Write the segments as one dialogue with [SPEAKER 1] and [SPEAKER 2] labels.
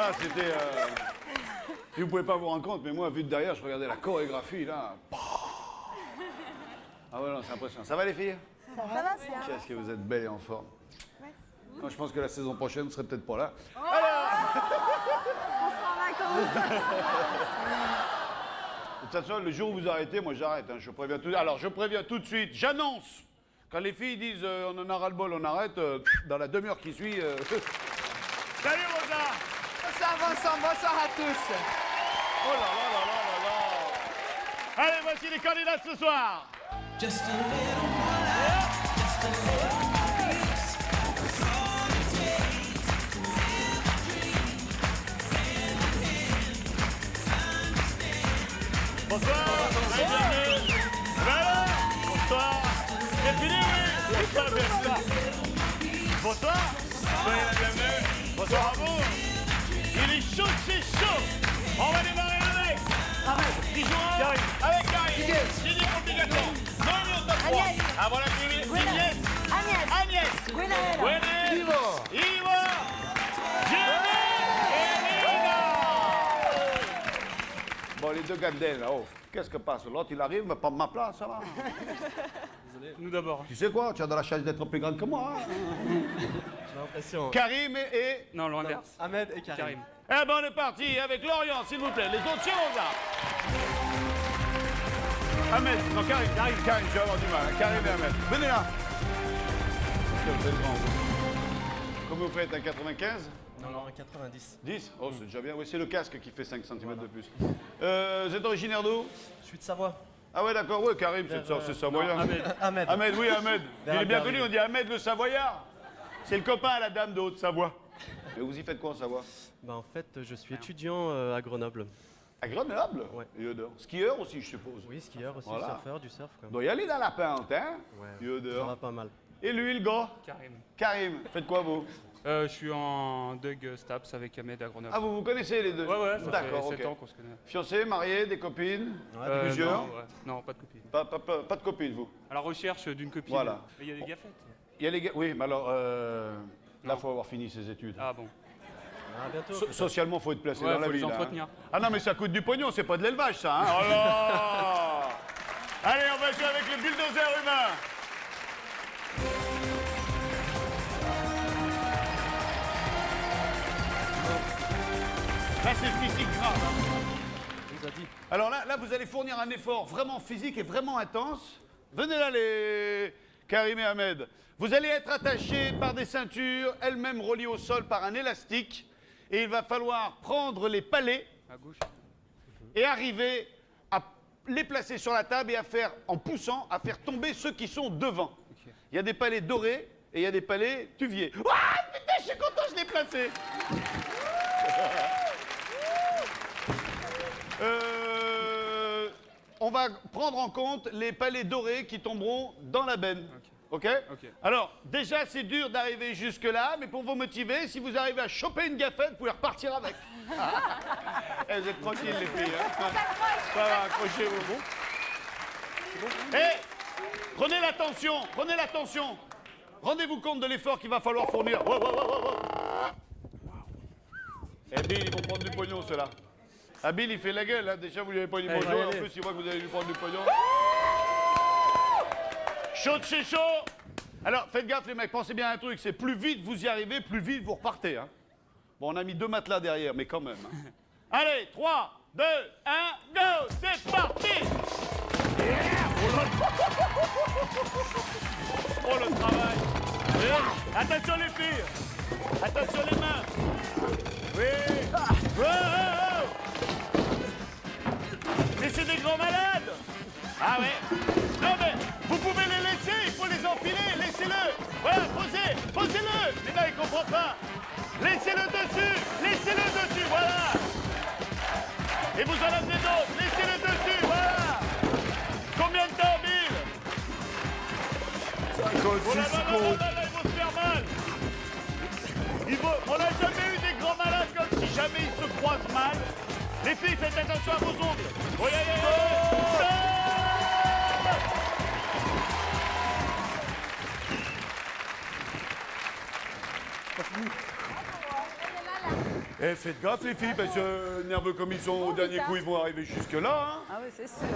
[SPEAKER 1] là, c'était... Vous pouvez pas vous rendre compte, mais moi, vu de derrière, je regardais la chorégraphie, là. Ah ouais, non, c'est impressionnant. Ça va, les filles?
[SPEAKER 2] Ça va, c'est bien.
[SPEAKER 1] Qu'est-ce que vous êtes belles et en forme. Non, je pense que la saison prochaine, vous serez peut-être pas là.
[SPEAKER 2] On sera en vacances.
[SPEAKER 1] De toute façon, le jour où vous arrêtez, moi, j'arrête. Hein, je préviens tout... Alors, je préviens tout de suite, j'annonce. Quand les filles disent on en a ras-le-bol, on arrête, dans la demi-heure qui suit... Salut, Rosa!
[SPEAKER 3] Bonsoir Vincent, bonsoir à tous.
[SPEAKER 1] Oh là là là là là là! Allez, voici les candidats de ce soir!
[SPEAKER 4] Just a little more love, just a little more peace. That's all it takes to live a dream. Hand in hand, understand.
[SPEAKER 1] Bonsoir! Bienvenue! Voilà! Bonsoir! C'est fini, oui! Bonsoir, bienvenue! Bonsoir! Soyez la bienvenue! Bonsoir à vous! Il est chaud, c'est chaud! On va démarrer avec Ahmed, qui jouera avec Karim, Gigi Complication, Noémie au top 3.
[SPEAKER 2] Agnès.
[SPEAKER 1] Ah voilà, Agnès, Agnès,
[SPEAKER 2] Gwenaël.
[SPEAKER 1] Gwenaël, Ivo, Jenny et Lina. Bon, les deux gardels là-haut, qu'est-ce que passe? L'autre il arrive, mais pas ma place, ça va.
[SPEAKER 5] Nous d'abord.
[SPEAKER 1] Tu sais quoi? Tu as de la chance d'être plus grande que moi. Hein.
[SPEAKER 3] J'ai l'impression.
[SPEAKER 1] Karim et...
[SPEAKER 5] Non, l'inverse.
[SPEAKER 3] Ahmed et Karim.
[SPEAKER 1] Eh ben on est parti avec Lorient, s'il vous plaît. Les autres, chez Rosa. Ahmed, non Karim, je vais avoir du mal. Hein. Karim et Ahmed. Venez là. Vous êtes grand, vous. Combien vous faites, un 95?
[SPEAKER 3] Non, 90.
[SPEAKER 1] 10? Oh, c'est déjà bien. Oui, c'est le casque qui fait 5 cm de plus. Vous êtes originaire d'où?
[SPEAKER 3] Je suis de Savoie.
[SPEAKER 1] Ah ouais, d'accord. Oui, Karim, c'est savoyard.
[SPEAKER 3] Ahmed.
[SPEAKER 1] Ahmed, oui, Ahmed. Il est bien
[SPEAKER 3] Berger.
[SPEAKER 1] connu, on dit Ahmed le Savoyard. C'est le copain à la dame de Haute-Savoie. Et vous y faites quoi en Savoie?
[SPEAKER 3] Bah, en fait, je suis étudiant à Grenoble.
[SPEAKER 1] À Grenoble?
[SPEAKER 3] Ouais.
[SPEAKER 1] Yoder. Skieur aussi, je suppose.
[SPEAKER 3] Oui, skieur aussi,
[SPEAKER 1] Voilà.
[SPEAKER 3] surfeur, du surf. Quoi.
[SPEAKER 1] Doit y aller dans la pente, hein?
[SPEAKER 3] Ouais,
[SPEAKER 1] Yoder.
[SPEAKER 3] ça va pas mal.
[SPEAKER 1] Et lui, le gars?
[SPEAKER 5] Karim.
[SPEAKER 1] Karim, faites quoi vous?
[SPEAKER 5] Je suis en Doug Staps avec Ahmed à Grenoble.
[SPEAKER 1] Ah, vous vous connaissez les deux?
[SPEAKER 5] Ouais, ça
[SPEAKER 1] D'accord,
[SPEAKER 5] fait 7
[SPEAKER 1] ok.
[SPEAKER 5] ans qu'on se connaît.
[SPEAKER 1] Fiancé, marié, des copines?
[SPEAKER 3] Ouais,
[SPEAKER 1] Plusieurs?
[SPEAKER 5] Non, ouais. Non, pas de copine.
[SPEAKER 1] Pas de copines, vous?
[SPEAKER 5] À la recherche d'une copine.
[SPEAKER 1] Voilà.
[SPEAKER 5] Mais il y a des gaffettes.
[SPEAKER 1] Il y a les gars... Oui, mais alors, là, il faut avoir fini ses études.
[SPEAKER 5] Ah bon.
[SPEAKER 3] À bientôt.
[SPEAKER 1] Socialement, il faut être placé
[SPEAKER 5] Ouais,
[SPEAKER 1] dans la
[SPEAKER 5] faut les
[SPEAKER 1] vie. là,
[SPEAKER 5] entretenir.
[SPEAKER 1] hein. Ah non, mais ça coûte du pognon, c'est pas de l'élevage, ça. Hein. Oh là. Allez, on va jouer avec le bulldozer humain. Là, c'est physique grave. Hein.
[SPEAKER 3] On nous a dit.
[SPEAKER 1] Alors là, vous allez fournir un effort vraiment physique et vraiment intense. Venez là, les Karim et Ahmed. Vous allez être attachés par des ceintures, elles-mêmes reliées au sol par un élastique. Et il va falloir prendre les palets
[SPEAKER 5] À gauche.
[SPEAKER 1] et arriver à les placer sur la table et à faire, en poussant, à faire tomber ceux qui sont devant.
[SPEAKER 5] Ok.
[SPEAKER 1] Il y a des palets dorés et il y a des palets tuviers. Ah, putain, je suis content, je l'ai placé. On va prendre en compte les palets dorés qui tomberont dans la benne. Ok?
[SPEAKER 5] Ok.
[SPEAKER 1] Alors, déjà, c'est dur d'arriver jusque-là, mais pour vous motiver, si vous arrivez à choper une gaffette, vous pouvez repartir avec. Eh, vous êtes tranquilles, les filles. Hein? Ça va, accrochez-vous. Prenez l'attention, prenez l'attention. Rendez-vous compte de l'effort qu'il va falloir fournir. Wow, wow, wow, wow. Eh, Bill, ils vont prendre du pognon, ceux-là. Ah, Bill, il fait la gueule, hein. Déjà, vous lui avez pas dit bonjour, en plus, il voit que vous allez lui prendre du pognon. Chaud de chez chaud. Alors, faites gaffe, les mecs, pensez bien à un truc, c'est plus vite vous y arrivez, plus vite vous repartez. Hein. Bon, on a mis 2 matelas derrière, mais quand même. Hein. Allez, 3, 2, 1, go. C'est parti. Yeah. Oh, le travail. Attention, les filles. Attention, les mains. Oui. Oh. Mais c'est des grands malades. Ah ouais. Non, mais vous pouvez les laisser, il faut les empiler, laissez-le. Voilà, posez-le. Mais là, il comprend pas. Laissez-le dessus, voilà. Et vous en amenez d'autres, laissez-le dessus, voilà. Combien de temps, Bill? Oh là là, il faut se faire mal. On n'a jamais eu des grands malades comme si jamais ils se croisent mal. Les filles, faites attention à vos ongles. Oui, stop. Eh, faites gaffe les filles, parce que nerveux comme ils sont au dernier coup, ils vont arriver jusque-là. Hein.
[SPEAKER 2] Ah oui, c'est sûr.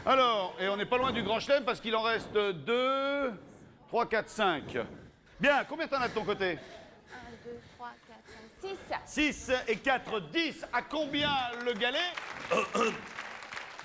[SPEAKER 1] Alors, et on n'est pas loin du grand chelem parce qu'il en reste 2, 3, 4, 5. Bien, combien t'en as de ton côté?
[SPEAKER 2] 1, 2, 3, 4, 5, 6.
[SPEAKER 1] 6 et 4, 10. À combien le galet?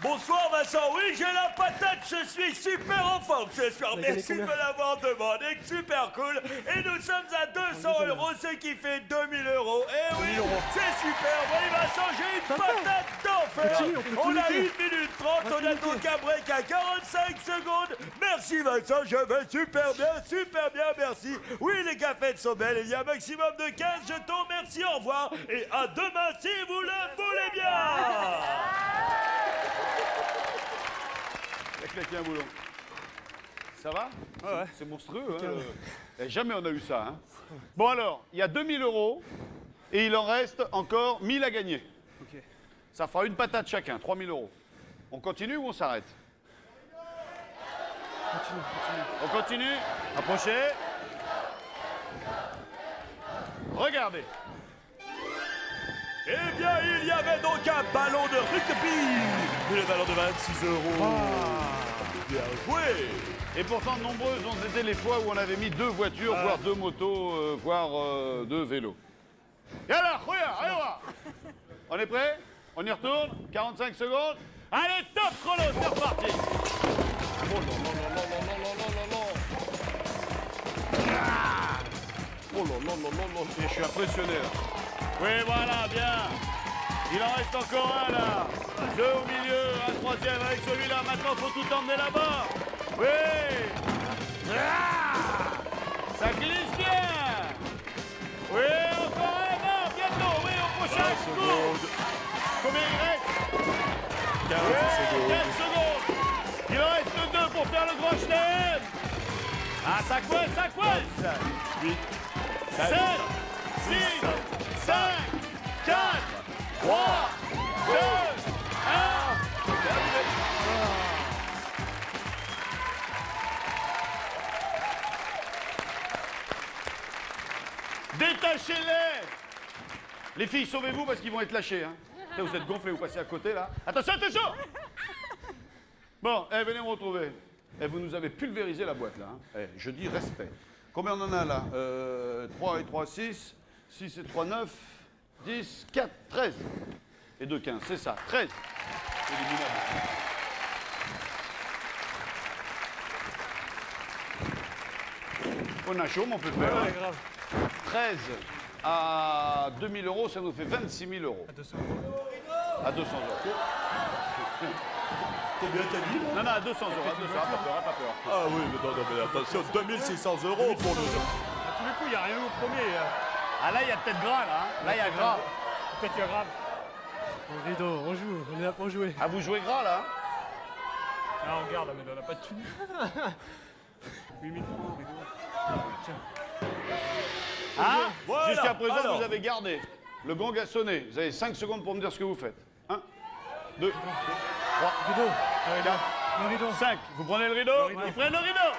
[SPEAKER 6] Bonsoir Vincent, oui j'ai la patate, je suis super en forme ce soir, merci de me l'avoir demandé, super cool. Et nous sommes à 200 €, ce qui fait 2000 €. Eh oui, c'est super, oui Vincent, j'ai une patate d'enfer. On a 1 minute 30, on a donc un break à 45 secondes. Merci Vincent, je vais super bien, merci. Oui, les cafettes sont belles, il y a un maximum de 15 jetons, merci, au revoir. Et à demain si vous le voulez bien.
[SPEAKER 1] Il a claqué un boulon. Ça va?
[SPEAKER 3] Ouais.
[SPEAKER 1] C'est monstrueux. Hein, jamais on a eu ça. Hein. Bon alors, il y a 2000 € et il en reste encore 1000 à gagner.
[SPEAKER 3] Ok.
[SPEAKER 1] Ça fera une patate chacun, 3000 €. On continue ou on s'arrête? On continue. Approchez. Regardez.
[SPEAKER 6] Eh bien, il y avait donc un ballon de rugby. Le ballon de 26 €. Bien joué.
[SPEAKER 1] Et pourtant, nombreuses ont été les fois où on avait mis 2 voitures, voire 2 motos, voire 2 vélos. Et alors, regarde, allez voir. On est prêt? On y retourne? 45 secondes. Allez, top chrono, c'est reparti. Oh là là là là là là là là là. Ah. Oh là là là là là. Et je suis impressionné là. Oui, voilà, bien. Il en reste encore un là. 2 au milieu, un troisième avec celui-là. Maintenant, faut tout emmener là-bas. Oui. Ah. Ça glisse bien. Oui, encore un là, bientôt. Oui, au prochain coup. Combien il reste? 15 secondes. Il en reste 2 pour faire le grand chelem. Ah, ça coince, ça coince. 8, 7, 6, 5, 4, 3, 2, 1. Détachez-les. Les filles, sauvez-vous parce qu'ils vont être lâchés. Hein. Putain, vous êtes gonflés, vous passez à côté là. Attention, attention. Bon, venez me retrouver. Vous nous avez pulvérisé la boîte là. Hein. Je dis respect. Combien on en a là? 3 et 3, 6. 6 et 3, 9. 10, 4, 13. Et 2, 15, c'est ça, 13. Éliminable. On a chaud, mais on peut le faire.
[SPEAKER 3] Ouais,
[SPEAKER 1] hein.
[SPEAKER 3] grave.
[SPEAKER 1] 13 à 2000 €, ça nous fait 26 000 €.
[SPEAKER 3] À 200
[SPEAKER 1] À 200 €.
[SPEAKER 6] Combien t'as dit là?
[SPEAKER 1] Non, non, à 200 €. À 200, pas peur, pas peur.
[SPEAKER 6] Ah oui, mais non, mais attention, 2600 € pour nous.
[SPEAKER 5] À tous les coups, il n'y a rien au premier.
[SPEAKER 1] Ah là, il y a peut-être gras, là. Hein. Là, il y a gras.
[SPEAKER 5] Peut-être qu'il y a grave.
[SPEAKER 3] Au rideau, on joue, on est là pour jouer.
[SPEAKER 1] Ah, vous jouez gras, là?
[SPEAKER 5] Ah, on regarde, mais on n'a pas de thune. 8000 francs au rideau.
[SPEAKER 1] Ah,
[SPEAKER 6] Voilà.
[SPEAKER 1] jusqu'à présent,
[SPEAKER 6] Alors.
[SPEAKER 1] vous avez gardé. Le gong a sonné. Vous avez 5 secondes pour me dire ce que vous faites. 1, 2, 3,
[SPEAKER 3] Rideau,
[SPEAKER 1] 4,
[SPEAKER 3] le rideau.
[SPEAKER 1] 5. Vous prenez le rideau? Ils prennent le rideau.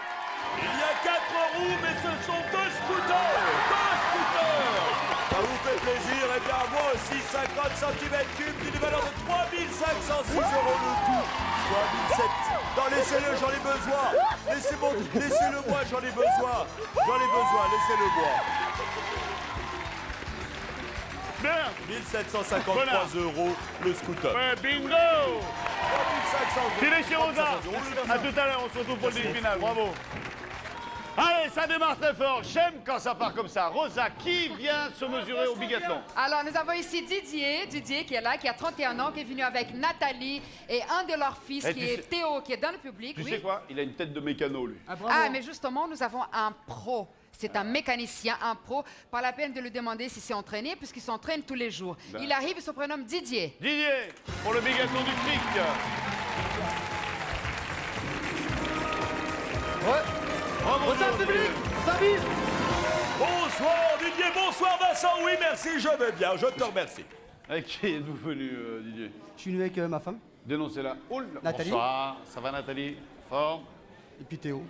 [SPEAKER 6] Il y a 4 roues, mais ce sont 2 scooters. 2 scooters. Ça vous fait plaisir? Eh bien, moi aussi, 50 cm3 d'une valeur de 3506 € le tout. 3007. Non, laissez-le, j'en ai besoin. Laissez-le moi, j'en ai besoin. J'en ai besoin, laissez-le moi.
[SPEAKER 1] Bien.
[SPEAKER 6] 1753
[SPEAKER 1] Voilà.
[SPEAKER 6] € le scooter.
[SPEAKER 1] Ouais, bingo.
[SPEAKER 6] 3500 €.
[SPEAKER 1] Tirez chez Rosa.
[SPEAKER 6] 3500 €.
[SPEAKER 1] À tout à l'heure, on se retrouve pour le demi-finale. Bravo. Allez, ça démarre très fort. J'aime quand ça part comme ça. Rosa, qui vient se mesurer au biathlon?
[SPEAKER 7] Alors, nous avons ici Didier qui est là, qui a 31 ans, qui est venu avec Nathalie et un de leurs fils,
[SPEAKER 1] Eh,
[SPEAKER 7] qui
[SPEAKER 1] tu
[SPEAKER 7] est
[SPEAKER 1] sais-
[SPEAKER 7] Théo, qui est dans le public.
[SPEAKER 1] Tu
[SPEAKER 7] oui.
[SPEAKER 1] sais quoi? Il a une tête de mécano, lui.
[SPEAKER 7] Ah, mais justement, nous avons un pro. C'est un mécanicien, un pro. Pas la peine de lui demander s'il s'est entraîné, puisqu'il s'entraîne tous les jours. Il arrive, il se prénomme Didier.
[SPEAKER 1] Didier, pour le biathlon du cric.
[SPEAKER 3] Bonsoir public, Salut.
[SPEAKER 6] Bonsoir Didier, bonsoir Vincent, oui merci, je vais bien, je te remercie.
[SPEAKER 1] Avec qui êtes-vous venu, Didier?
[SPEAKER 2] Je suis venu avec ma femme
[SPEAKER 1] Dénoncez-la. Oh là.
[SPEAKER 2] Nathalie.
[SPEAKER 1] Bonsoir, ça va Nathalie? Forme?
[SPEAKER 2] et puis Théo.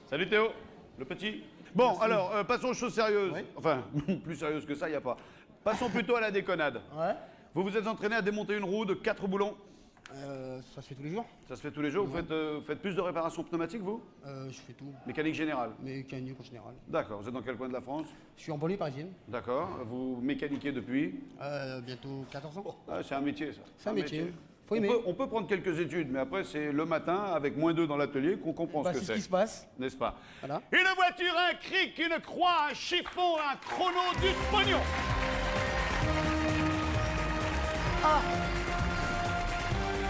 [SPEAKER 1] Salut Théo, le petit. Bon, alors, passons aux choses sérieuses.
[SPEAKER 2] Oui.
[SPEAKER 1] Enfin, plus sérieuses que ça, il n'y a pas. Passons plutôt à la déconnade.
[SPEAKER 2] Ouais.
[SPEAKER 1] Vous vous êtes entraîné à démonter une roue de 4 boulons.
[SPEAKER 2] Ça se fait tous les jours.
[SPEAKER 1] Ça se fait tous les jours. Vous faites plus de réparations pneumatiques, vous?
[SPEAKER 2] Je fais tout.
[SPEAKER 1] Mécanique générale.
[SPEAKER 2] Mécanique en général.
[SPEAKER 1] D'accord. Vous êtes dans quel coin de la France?
[SPEAKER 2] Je suis en banlieue parisienne.
[SPEAKER 1] D'accord. Vous mécaniquez depuis?
[SPEAKER 2] Bientôt 14 ans.
[SPEAKER 1] Ah, c'est un métier, ça.
[SPEAKER 2] C'est un métier. Faut
[SPEAKER 1] On
[SPEAKER 2] aimer.
[SPEAKER 1] peut, on peut prendre quelques études, mais après, c'est le matin, avec -2 dans l'atelier, qu'on comprend
[SPEAKER 2] Bah,
[SPEAKER 1] ce que
[SPEAKER 2] c'est ce qui
[SPEAKER 1] c'est.
[SPEAKER 2] se passe.
[SPEAKER 1] N'est-ce pas?
[SPEAKER 2] Voilà.
[SPEAKER 1] Une voiture, un cric, une croix, un chiffon, un chrono, du pognon.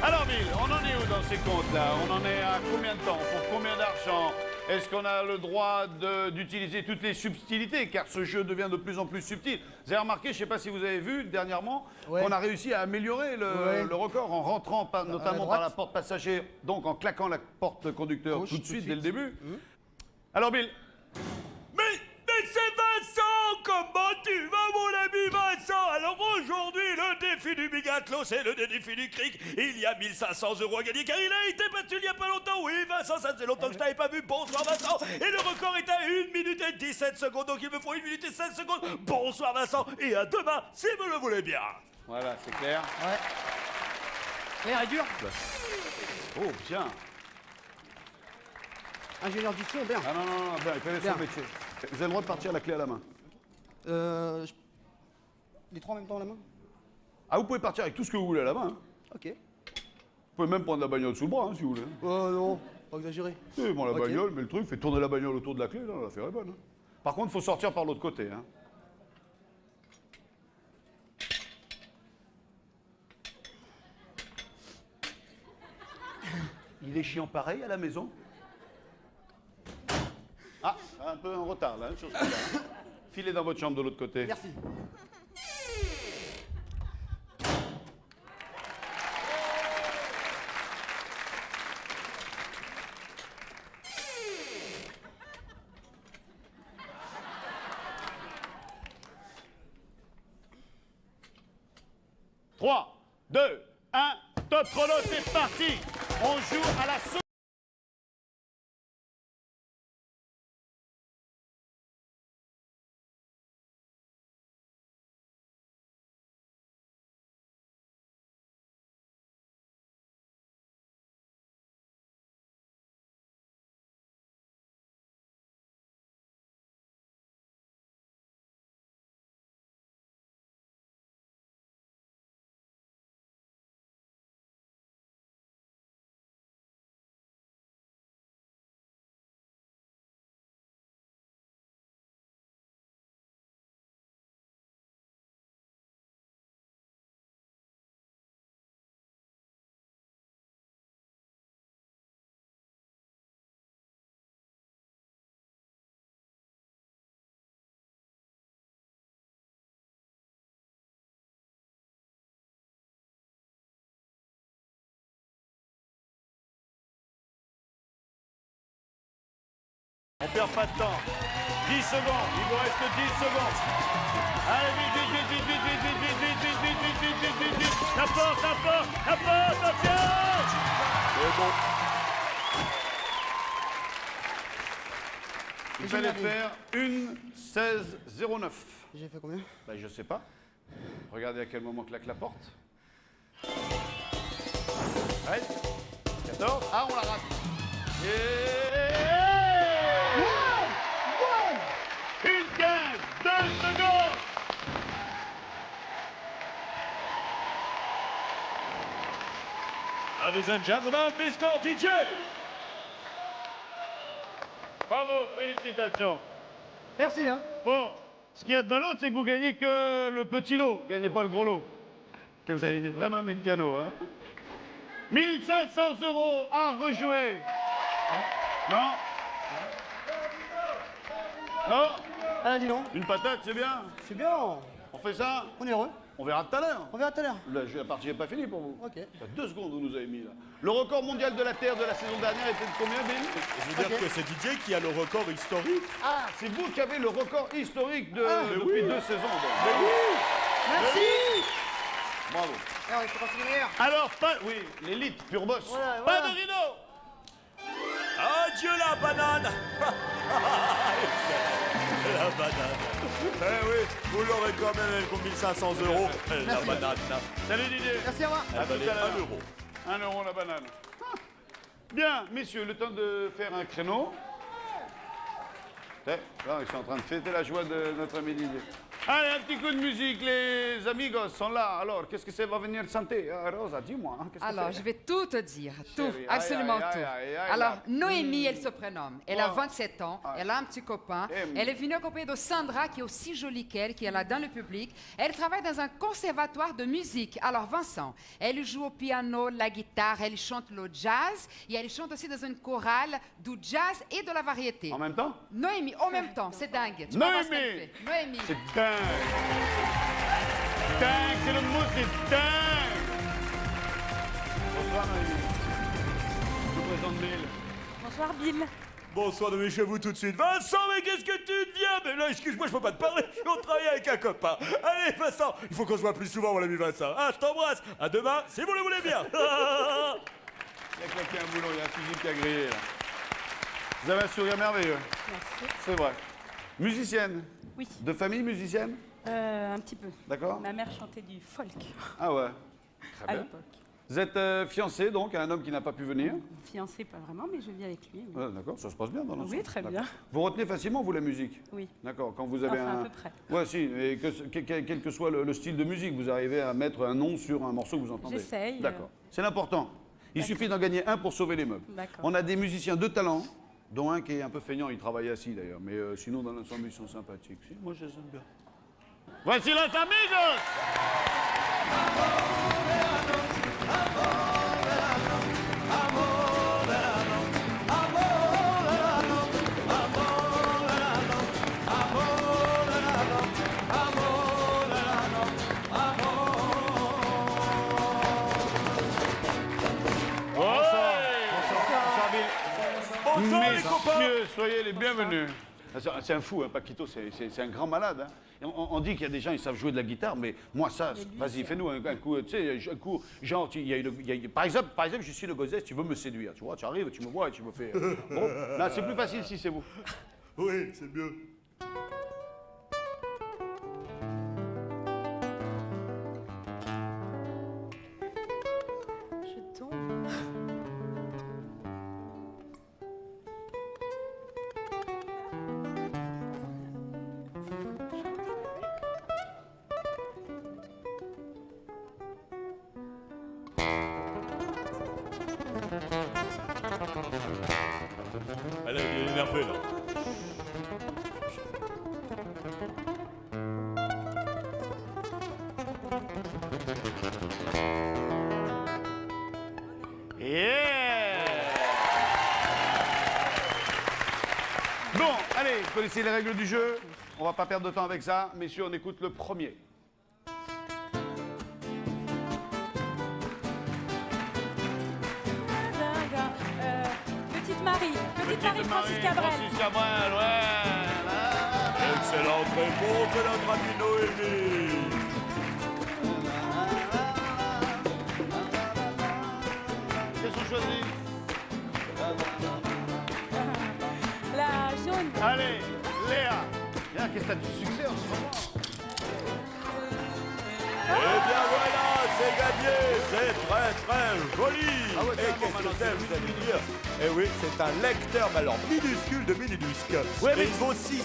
[SPEAKER 1] Alors, Bill, on en est où dans ces comptes-là? On en est à combien de temps? Pour combien d'argent? Est-ce qu'on a le droit d'utiliser toutes les subtilités? Car ce jeu devient de plus en plus subtil. Vous avez remarqué, je ne sais pas si vous avez vu dernièrement,
[SPEAKER 2] Ouais.
[SPEAKER 1] qu'on a réussi à améliorer le record en rentrant notamment
[SPEAKER 2] droite.
[SPEAKER 1] par la porte passager, donc en claquant la porte conducteur
[SPEAKER 2] Gauche,
[SPEAKER 1] tout de suite, dès le
[SPEAKER 2] suite.
[SPEAKER 1] début. Alors, Bill,
[SPEAKER 6] Mais c'est Vincent! Comment tu vas, mon ami Vincent? Alors aujourd'hui, le défi du bigathlon, c'est le défi du cric. Il y a 1500 € à gagner car il a été battu il n'y a pas longtemps. Oui, Vincent, ça faisait longtemps que je t'avais pas vu. Bonsoir, Vincent. Et le record est à 1 minute et 17 secondes. Donc il me faut 1 minute et 16 secondes. Bonsoir, Vincent. Et à demain, si vous le voulez bien.
[SPEAKER 1] voilà, c'est clair.
[SPEAKER 2] Ouais. Clair et dur.
[SPEAKER 1] Oh, bien.
[SPEAKER 2] Ingénieur du son, bien.
[SPEAKER 1] Ah non, non, non, bien, il connaît
[SPEAKER 2] Bien.
[SPEAKER 1] son métier. Vous avez le droit de partir la clé à la main.
[SPEAKER 2] Les trois en même temps à la main.
[SPEAKER 1] Ah, vous pouvez partir avec tout ce que vous voulez à la main. Hein.
[SPEAKER 2] Ok.
[SPEAKER 1] Vous pouvez même prendre la bagnole sous le bras, hein, si vous voulez.
[SPEAKER 2] Oh non, pas exagéré.
[SPEAKER 1] Oui, bon, la
[SPEAKER 2] Ok.
[SPEAKER 1] bagnole, mais le truc, fait tourner la bagnole autour de la clé, là, l'affaire est bonne. Hein. Par contre, il faut sortir par l'autre côté. Hein. Il est chiant pareil à la maison? Ah, un peu en retard, là, sur ce coup-là. Hein. Filez dans votre chambre de l'autre côté.
[SPEAKER 2] Merci.
[SPEAKER 1] Trois, 2, 1, top chrono, c'est parti. On joue à la seconde. On perd pas de temps. 10 secondes, il vous reste 10 secondes. Allez, vite, vite, vite, vite, vite, vite, vite, vite, vite, vite, vite, vite, vite, vite, vite, vite. La porte, la porte, la porte, attention. C'est bon. Il fallait faire 1:16:09.
[SPEAKER 2] J'ai fait combien?
[SPEAKER 1] Ben, je sais pas. Regardez à quel moment claque la porte. 13, 14. Ah, on la rate. Une 15, 2 secondes.
[SPEAKER 6] Ladies and gentlemen, Mr. DJ.
[SPEAKER 1] Bravo, félicitations.
[SPEAKER 2] Merci, hein.
[SPEAKER 1] Bon, ce qu'il y a dans l'autre, c'est que vous gagnez que le petit lot, vous gagnez pas le gros lot. Que vous avez vraiment mis le piano, hein. 1500 € à rejouer. Non? Non?
[SPEAKER 2] Ah, dis non.
[SPEAKER 1] Une patate, c'est bien.
[SPEAKER 2] C'est bien.
[SPEAKER 1] On fait ça?
[SPEAKER 2] On est heureux.
[SPEAKER 1] On verra tout à l'heure.
[SPEAKER 2] On verra tout à l'heure.
[SPEAKER 1] La partie n'est pas finie pour vous.
[SPEAKER 2] Ok.
[SPEAKER 1] Il y a 2 secondes, vous nous avez mis là. Le record mondial de la Terre de la saison dernière était de combien, Bill?
[SPEAKER 6] Je veux dire que c'est DJ qui a le record historique.
[SPEAKER 1] Ah, c'est vous qui avez le record historique depuis 2 saisons. donc.
[SPEAKER 2] Merci.
[SPEAKER 1] Bravo.
[SPEAKER 2] Alors, il faut continuer meilleur.
[SPEAKER 1] Alors, oui, l'élite, pure boss.
[SPEAKER 2] Voilà,
[SPEAKER 1] Pas
[SPEAKER 2] voilà.
[SPEAKER 1] de rideau.
[SPEAKER 6] Adieu la banane. La banane. Eh oui, vous l'aurez quand même, elle coûte 1500 €. La banane.
[SPEAKER 1] Salut Didier.
[SPEAKER 2] Merci, au revoir.
[SPEAKER 6] Elle valait
[SPEAKER 1] tout à l'heure.
[SPEAKER 6] 1 euro.
[SPEAKER 1] 1 euro la banane. Ah. Bien, messieurs, le temps de faire un créneau. Là, ils sont en train de fêter la joie de notre ami Didier. Allez, un petit coup de musique, les amigos sont là. Alors, qu'est-ce que ça va venir chanter? Rosa, dis-moi. Qu'est-ce que
[SPEAKER 7] Alors,
[SPEAKER 1] c'est?
[SPEAKER 7] je vais tout te dire, tout,
[SPEAKER 1] Chérie,
[SPEAKER 7] absolument
[SPEAKER 1] aïe, aïe,
[SPEAKER 7] tout.
[SPEAKER 1] aïe, aïe,
[SPEAKER 7] Alors,
[SPEAKER 1] là.
[SPEAKER 7] Noémie, elle se prénomme. Elle a
[SPEAKER 1] Oh.
[SPEAKER 7] 27 ans, elle a un petit copain. Elle est venue accompagnée de Sandra, qui est aussi jolie qu'elle, qui est là dans le public. Elle travaille dans un conservatoire de musique. Alors, Vincent, elle joue au piano, la guitare, elle chante le jazz et elle chante aussi dans une chorale du jazz et de la variété.
[SPEAKER 1] En même temps?
[SPEAKER 7] Noémie, en même temps, c'est dingue. Tu vas voir ce qu'elle fait. Noémie.
[SPEAKER 1] C'est dingue. Dingue, c'est le mot, c'est dingue. Bonsoir, Noémie. Je vous présente Bill.
[SPEAKER 8] Bonsoir Bill.
[SPEAKER 6] Bonsoir, de chez vous tout de suite. Vincent, mais qu'est-ce que tu deviens? Mais là, excuse-moi, je peux pas te parler, je suis au travail avec un copain. Allez, Vincent, il faut qu'on se voit plus souvent, mon ami Vincent. Ah, je t'embrasse. À demain, si vous le voulez bien.
[SPEAKER 1] Il a claqué un boulot, il y a un fusil qui a grillé, là. Vous avez un sourire merveilleux.
[SPEAKER 8] Merci.
[SPEAKER 1] C'est vrai. Musicienne?
[SPEAKER 8] Oui.
[SPEAKER 1] De famille musicienne?
[SPEAKER 8] Un petit peu.
[SPEAKER 1] D'accord.
[SPEAKER 8] Ma mère chantait du folk
[SPEAKER 1] Ah ouais. Très
[SPEAKER 8] à
[SPEAKER 1] bien.
[SPEAKER 8] l'époque.
[SPEAKER 1] Vous êtes fiancé donc à un homme qui n'a pas pu venir?
[SPEAKER 8] Fiancée, pas vraiment, mais je vis avec lui. Oui,
[SPEAKER 1] Ouais, d'accord, ça se passe bien dans l'ensemble.
[SPEAKER 8] Oui, très bien.
[SPEAKER 1] D'accord. Vous retenez facilement, vous, la musique?
[SPEAKER 8] Oui.
[SPEAKER 1] D'accord, quand vous avez
[SPEAKER 8] Enfin,
[SPEAKER 1] un...
[SPEAKER 8] à peu près.
[SPEAKER 1] Ouais, si, et quel que soit le style de musique, vous arrivez à mettre un nom sur un morceau que vous entendez?
[SPEAKER 8] J'essaye.
[SPEAKER 1] D'accord. C'est l'important. Il suffit d'en gagner un pour sauver les meubles.
[SPEAKER 8] D'accord.
[SPEAKER 1] On a des musiciens de talent, dont un qui est un peu feignant, il travaille assis d'ailleurs, mais sinon dans l'ensemble ils sont sympathiques. Si, moi je les aime bien. Voici los amigos!
[SPEAKER 6] Bonsoir, les copains.
[SPEAKER 1] Messieurs, soyez les bienvenus. C'est un fou, hein, Paquito, c'est un grand malade. Hein. Et on dit qu'il y a des gens, ils savent jouer de la guitare, mais moi, ça, vas-y, fais-nous un coup, tu sais, un coup, genre, par exemple, je suis le gossesse, tu veux me séduire, tu vois, tu arrives, tu me vois et tu me fais... Bon, là, c'est plus facile si c'est vous.
[SPEAKER 6] Oui, c'est mieux.
[SPEAKER 8] Je tombe.
[SPEAKER 6] Elle est énervée, là.
[SPEAKER 1] Yeah! Bon, allez, vous connaissez les règles du jeu. On va pas perdre de temps avec ça. Messieurs, on écoute le premier.
[SPEAKER 8] Petite Marie. Petite Marie Francis Cabrel.
[SPEAKER 1] Francis Cabrel, ouais.
[SPEAKER 6] Excellente réponse de notre ami Noémie.
[SPEAKER 1] Qu'est-ce qu'on choisit?
[SPEAKER 8] La jaune.
[SPEAKER 1] Allez, Léa. Léa, qu'est-ce que t'as du succès en ce moment?
[SPEAKER 6] Eh bien voilà, c'est gagné. C'est très très joli.
[SPEAKER 1] Ah ouais,
[SPEAKER 6] Et
[SPEAKER 1] carrément,
[SPEAKER 6] qu'est-ce
[SPEAKER 1] maintenant,
[SPEAKER 6] que c'est,
[SPEAKER 1] c'est
[SPEAKER 6] vous allez me dire? Eh oui, c'est un lecteur, mais alors minuscule de mini-disque.
[SPEAKER 1] Ouais,
[SPEAKER 6] Et
[SPEAKER 1] mais-
[SPEAKER 6] il vaut 6,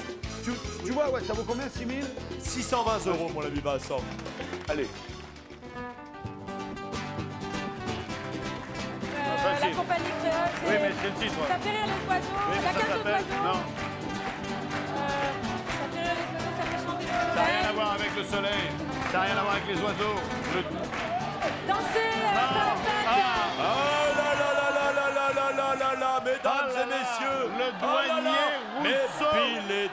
[SPEAKER 1] Tu vois, ouais, ça vaut combien, 6 000?
[SPEAKER 6] 620 €, mon ami Vincent.
[SPEAKER 1] Allez.
[SPEAKER 8] La
[SPEAKER 1] facile.
[SPEAKER 8] compagnie créole.
[SPEAKER 1] Oui, mais c'est le titre.
[SPEAKER 8] Ça fait rire les oiseaux.
[SPEAKER 1] Oui, mais
[SPEAKER 8] La
[SPEAKER 1] ça
[SPEAKER 8] cage aux
[SPEAKER 1] s'appelle...
[SPEAKER 8] oiseaux.
[SPEAKER 1] Non,
[SPEAKER 8] Ça fait rire les oiseaux, ça fait chanter le
[SPEAKER 1] ça n'a rien à
[SPEAKER 8] soleil.
[SPEAKER 1] voir avec le soleil. Ça n'a rien à voir avec les oiseaux.
[SPEAKER 8] Danser, faire la fête.
[SPEAKER 6] Ah là là là là là là là là là là, mesdames
[SPEAKER 1] Oh là
[SPEAKER 6] et messieurs.
[SPEAKER 1] là, le douanier Rousseau.
[SPEAKER 6] Mais Bill est...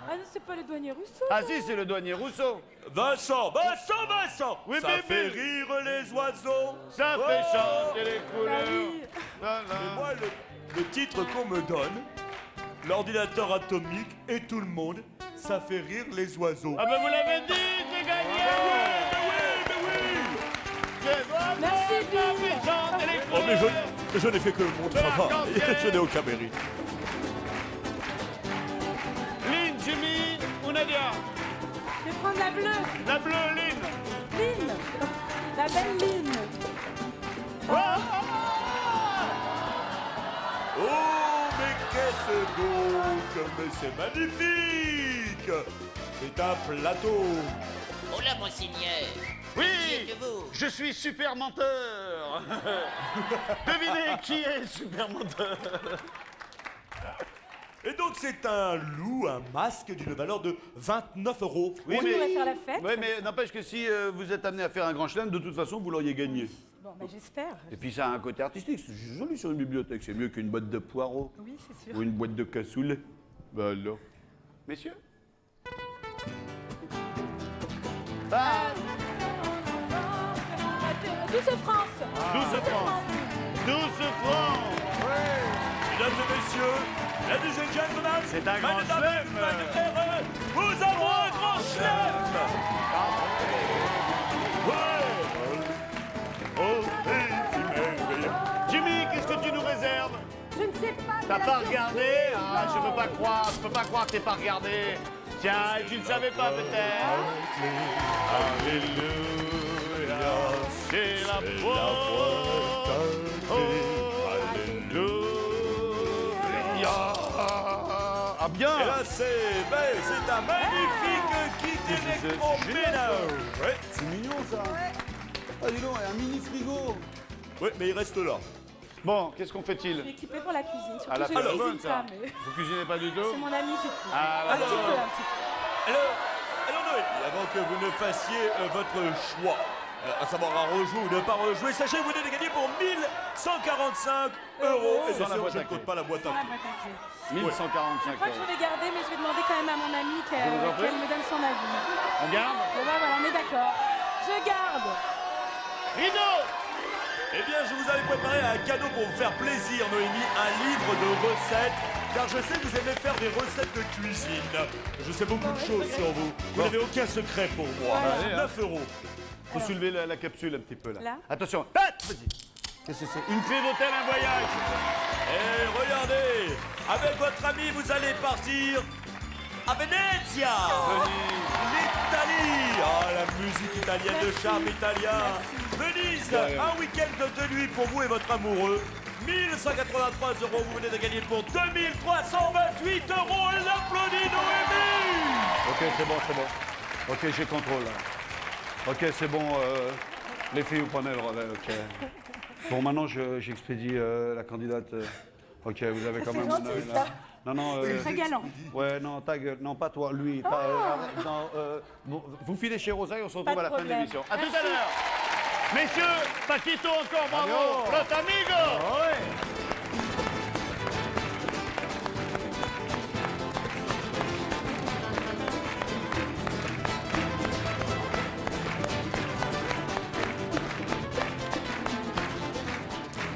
[SPEAKER 8] Ah non, c'est pas le douanier Rousseau.
[SPEAKER 1] Ah si, c'est le douanier Rousseau.
[SPEAKER 6] Vincent.
[SPEAKER 1] Oui,
[SPEAKER 6] Ça
[SPEAKER 1] mais
[SPEAKER 6] fait
[SPEAKER 1] Bill.
[SPEAKER 6] rire les oiseaux.
[SPEAKER 1] Ça
[SPEAKER 6] Oh.
[SPEAKER 1] fait chanter les
[SPEAKER 8] Bah
[SPEAKER 1] couleurs.
[SPEAKER 8] oui.
[SPEAKER 1] Voilà.
[SPEAKER 6] Et moi, le titre qu'on me donne, l'ordinateur atomique et tout le monde, ça fait rire les oiseaux.
[SPEAKER 1] Ah ben vous l'avez dit, c'est gagné.
[SPEAKER 8] Merci, Bill.
[SPEAKER 6] Oh mais je n'ai fait que mon travail, je n'ai aucun mérite.
[SPEAKER 1] Lindsay Nadia.
[SPEAKER 8] Je vais prendre la bleue.
[SPEAKER 1] La bleue, Lynn.
[SPEAKER 8] Lynn. La belle Lynn.
[SPEAKER 6] Oh, mais qu'est-ce donc? Mais c'est magnifique! C'est un plateau.
[SPEAKER 9] Oh là, monseigneur.
[SPEAKER 1] Oui,
[SPEAKER 9] Qui êtes-vous?
[SPEAKER 1] je suis super menteur. Devinez qui est le super menteur.
[SPEAKER 6] Et donc c'est un loup, un masque d'une valeur de 29 €.
[SPEAKER 8] Oui, on va faire la fête.
[SPEAKER 1] Oui, mais n'empêche que si vous êtes amené à faire un grand chelem, de toute façon, vous l'auriez gagné.
[SPEAKER 8] Bon, bah, j'espère.
[SPEAKER 1] Et puis ça a un côté artistique, c'est joli sur une bibliothèque, c'est mieux qu'une boîte de poireaux
[SPEAKER 8] Oui, c'est sûr.
[SPEAKER 1] ou une boîte de cassoulet. Ben alors. Messieurs? Ah,
[SPEAKER 8] 12 francs.
[SPEAKER 1] 12 francs. 12 francs.
[SPEAKER 6] Mesdames et messieurs, ladies and gentlemen,
[SPEAKER 1] C'est un grand
[SPEAKER 6] meine Damen
[SPEAKER 1] chelem.
[SPEAKER 6] und meine Herren, nous avons un grand chelem.
[SPEAKER 1] Jimmy, qu'est-ce que tu nous réserves?
[SPEAKER 8] Je ne sais pas.
[SPEAKER 1] T'as pas regardé? Ah, je peux pas croire que t'aies pas regardé. Tiens, tu ne savais pas peut-être. Alléluia, c'est la faute. Alléluia. Ah bien.
[SPEAKER 6] Et là, c'est un magnifique kit électroménager. Ouais.
[SPEAKER 1] C'est mignon ça. Ah dis donc, un mini frigo.
[SPEAKER 6] Oui, mais il reste là.
[SPEAKER 1] Bon, qu'est-ce qu'on fait-il?
[SPEAKER 8] Je suis équipée pour la cuisine. Surtout,
[SPEAKER 1] À la
[SPEAKER 8] je
[SPEAKER 1] fin,
[SPEAKER 8] ne
[SPEAKER 1] bonne
[SPEAKER 8] cuisine
[SPEAKER 1] ça.
[SPEAKER 8] pas, mais
[SPEAKER 1] Vous cuisinez pas du tout?
[SPEAKER 8] c'est mon ami qui cuisine.
[SPEAKER 1] Ah,
[SPEAKER 8] Un petit peu, un petit peu.
[SPEAKER 6] Alors Noémie, avant que vous ne fassiez votre choix, à savoir à rejouer ou ne pas rejouer, sachez que vous venez de gagner pour 1145 €. Et
[SPEAKER 1] Sans
[SPEAKER 6] bien
[SPEAKER 1] la
[SPEAKER 6] sûr,
[SPEAKER 1] boîte
[SPEAKER 6] je
[SPEAKER 1] à
[SPEAKER 6] ne compte
[SPEAKER 1] clés.
[SPEAKER 6] pas la boîte à
[SPEAKER 8] Ah,
[SPEAKER 6] clés.
[SPEAKER 8] bah, t'inquiète.
[SPEAKER 1] 1145
[SPEAKER 8] Je crois que je
[SPEAKER 1] euros.
[SPEAKER 8] vais garder, mais je vais demander quand même à mon ami
[SPEAKER 1] vous en prie.
[SPEAKER 8] qu'elle me donne son avis.
[SPEAKER 1] On garde?
[SPEAKER 8] Bon, bah, voilà, on est d'accord. Je garde.
[SPEAKER 1] Rideau.
[SPEAKER 6] Eh bien, je vous avais préparé un cadeau pour vous faire plaisir, Noémie, un livre de recettes, car je sais que vous aimez faire des recettes de cuisine. Je sais beaucoup de choses sur vous. Vous n'avez aucun secret pour moi.
[SPEAKER 1] Allez, hein.
[SPEAKER 6] 9 €.
[SPEAKER 1] Faut soulever la capsule un petit peu là.
[SPEAKER 8] Là.
[SPEAKER 1] Attention. Vas-y. Qu'est-ce que c'est? Une clé d'hôtel, un voyage.
[SPEAKER 6] Et regardez, avec votre ami, vous allez partir à Venezia, l'Italie. Ah, la musique italienne, le charme italien. Venise, un week-end de nuit pour vous et votre amoureux. 1183 €, vous venez de gagner pour 2328 €. Elle applaudit Noémie.
[SPEAKER 1] Ok, c'est bon. Ok, j'ai contrôle là. Ok, c'est bon. Les filles, vous prenez le relais, ok. Bon, maintenant, j'expédie la candidate. Ok, vous avez quand
[SPEAKER 8] C'est
[SPEAKER 1] même
[SPEAKER 8] gentil,
[SPEAKER 1] un œil,
[SPEAKER 8] ça.
[SPEAKER 1] là. Non,
[SPEAKER 8] C'est très galant.
[SPEAKER 1] Ouais, non, ta gueule. Non, pas toi, lui. Non, bon, vous filez chez Rosaille, on se retrouve
[SPEAKER 8] Pas
[SPEAKER 1] à
[SPEAKER 8] de
[SPEAKER 1] la fin de
[SPEAKER 8] problème.
[SPEAKER 1] l'émission. À tout à
[SPEAKER 8] Merci.
[SPEAKER 1] l'heure. Messieurs, Paquito encore, bravo. Los amigos.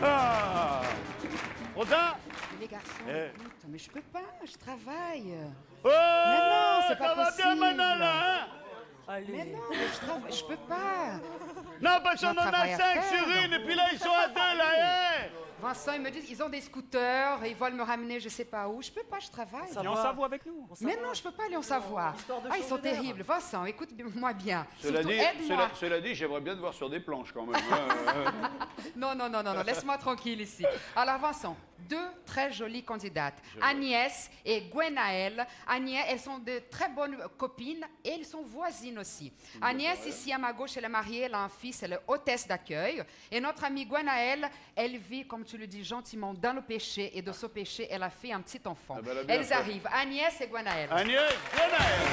[SPEAKER 1] Ah. Rosa.
[SPEAKER 7] Les garçons,
[SPEAKER 1] Eh.
[SPEAKER 7] écoute, mais je peux pas, je travaille.
[SPEAKER 1] Oh,
[SPEAKER 7] Mais non, c'est pas
[SPEAKER 1] ça va bien
[SPEAKER 7] possible.
[SPEAKER 1] maintenant là, hein?
[SPEAKER 7] Mais non, mais je travaille, je peux pas.
[SPEAKER 1] Non, parce qu'on
[SPEAKER 7] Un
[SPEAKER 1] en a
[SPEAKER 7] travail à
[SPEAKER 1] 5
[SPEAKER 7] faire.
[SPEAKER 1] sur une, et puis là, ils sont à 2, là, hein?
[SPEAKER 7] Vincent, ils me disent, ils ont des scooters, et ils veulent me ramener je sais pas où. Je peux pas, je travaille.
[SPEAKER 5] Viens en Savoie avec nous.
[SPEAKER 7] Mais non, je peux pas aller en Savoie. Ah, ils sont terribles. Vincent, écoute-moi bien.
[SPEAKER 1] Cela
[SPEAKER 7] Surtout,
[SPEAKER 1] dit,
[SPEAKER 7] aide-moi.
[SPEAKER 1] cela dit, j'aimerais bien te voir sur des planches quand même. hein.
[SPEAKER 7] Non, laisse-moi tranquille ici. Alors, Vincent, deux très jolies candidates, Agnès et Gwenaëlle. Agnès, elles sont de très bonnes copines et elles sont voisines aussi. Agnès, ici à ma gauche, elle est mariée, elle a un fils, elle est hôtesse d'accueil. Et notre amie Gwenaëlle, elle vit, comme tu le dis gentiment, dans le péché. Et de ce péché, elle a fait un petit enfant.
[SPEAKER 1] Ah ben, elle a bien
[SPEAKER 7] Elles
[SPEAKER 1] fait.
[SPEAKER 7] arrivent, Agnès et Gwenaëlle.
[SPEAKER 1] Agnès Gwenaëlle.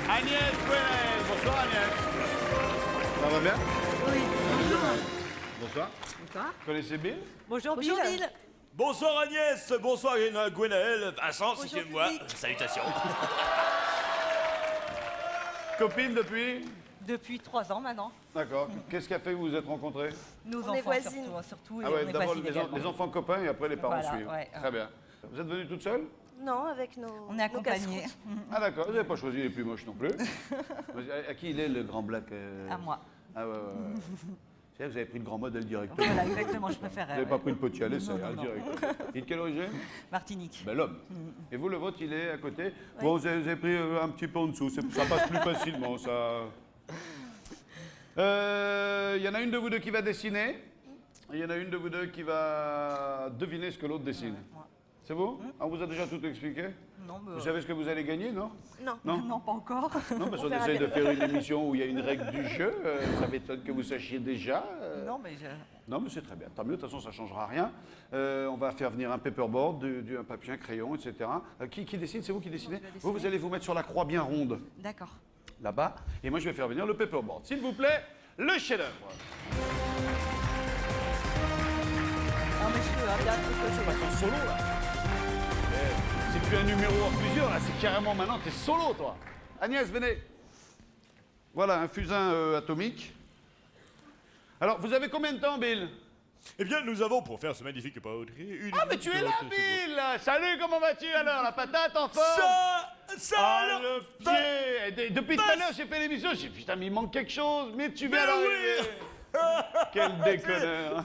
[SPEAKER 1] Agnès Gwenaëlle. Bonsoir Agnès. Ça va bien?
[SPEAKER 10] Oui.
[SPEAKER 1] Bonsoir.
[SPEAKER 10] Bonsoir.
[SPEAKER 1] Vous connaissez Bill?
[SPEAKER 10] Bonjour Bill.
[SPEAKER 6] Bonsoir Agnès, bonsoir Gwenaëlle, Vincent, si tu me vois. Salutations.
[SPEAKER 1] Copine depuis?
[SPEAKER 10] Depuis 3 ans maintenant.
[SPEAKER 1] D'accord. Qu'est-ce qui a fait que vous vous êtes rencontrés?
[SPEAKER 10] Nos
[SPEAKER 8] On est
[SPEAKER 10] enfants
[SPEAKER 8] voisines.
[SPEAKER 10] surtout et
[SPEAKER 1] Ah ouais,
[SPEAKER 10] on est
[SPEAKER 1] d'abord
[SPEAKER 10] voisines
[SPEAKER 1] les,
[SPEAKER 10] également.
[SPEAKER 1] les enfants copains et après les parents
[SPEAKER 10] Voilà,
[SPEAKER 1] suivent.
[SPEAKER 10] ouais.
[SPEAKER 1] Très bien. Vous êtes venue toute seule?
[SPEAKER 8] Non, avec nos.
[SPEAKER 10] On est accompagnés.
[SPEAKER 1] Ah d'accord, vous n'avez pas choisi les plus moches non plus. À qui il est le grand black
[SPEAKER 10] À moi.
[SPEAKER 1] Ah ouais.
[SPEAKER 11] Tiens, vous avez pris le grand modèle directement.
[SPEAKER 10] Voilà, exactement, je
[SPEAKER 11] Vous
[SPEAKER 10] préférais.
[SPEAKER 11] n'avez pas pris le petit à l'essai,
[SPEAKER 10] Non,
[SPEAKER 11] hein,
[SPEAKER 10] non.
[SPEAKER 11] direct. Et de quelle origine?
[SPEAKER 10] Martinique.
[SPEAKER 11] Ben, l'homme. Et vous, le vôtre, il est à côté. Bon, vous avez pris un petit peu en dessous, ça passe plus facilement, ça. Il y en a une de vous deux qui va dessiner. Il y en a une de vous deux qui va deviner ce que l'autre dessine. C'est vous? On vous a déjà tout expliqué?
[SPEAKER 10] Non, mais...
[SPEAKER 11] Vous savez ce que vous allez gagner, non?
[SPEAKER 8] Non.
[SPEAKER 11] Non?
[SPEAKER 10] Non, pas encore.
[SPEAKER 11] Non, parce qu'on essaye de faire une émission où il y a une règle du jeu. Ça m'étonne que vous sachiez déjà.
[SPEAKER 10] Non, mais je...
[SPEAKER 11] Non, mais c'est très bien. Tant mieux, de toute façon, ça ne changera rien. On va faire venir un paperboard, un papier, un crayon, etc. Qui dessine? C'est vous qui dessinez? Vous allez vous mettre sur la croix bien ronde,
[SPEAKER 10] D'accord.
[SPEAKER 11] là-bas. Et moi, je vais faire venir le paperboard. S'il vous plaît, le chef-d'œuvre.
[SPEAKER 10] Non, mais je peux, hein, bien
[SPEAKER 11] On passe en solo, là. C'est plus un numéro en plusieurs, là. C'est carrément maintenant, t'es solo, toi. Agnès, venez. Voilà, un fusain atomique. Alors, vous avez combien de temps, Bill?
[SPEAKER 6] Eh bien, nous avons pour faire ce magnifique portrait une...
[SPEAKER 11] Ah, mais tu es là, Bill! Salut, comment vas-tu alors? La patate en forme? Ah, le pied! Et depuis tout à l'heure, j'ai fait l'émission, j'ai dit, putain, mais il manque quelque chose, mais tu viens d'arriver! Quel déconneur!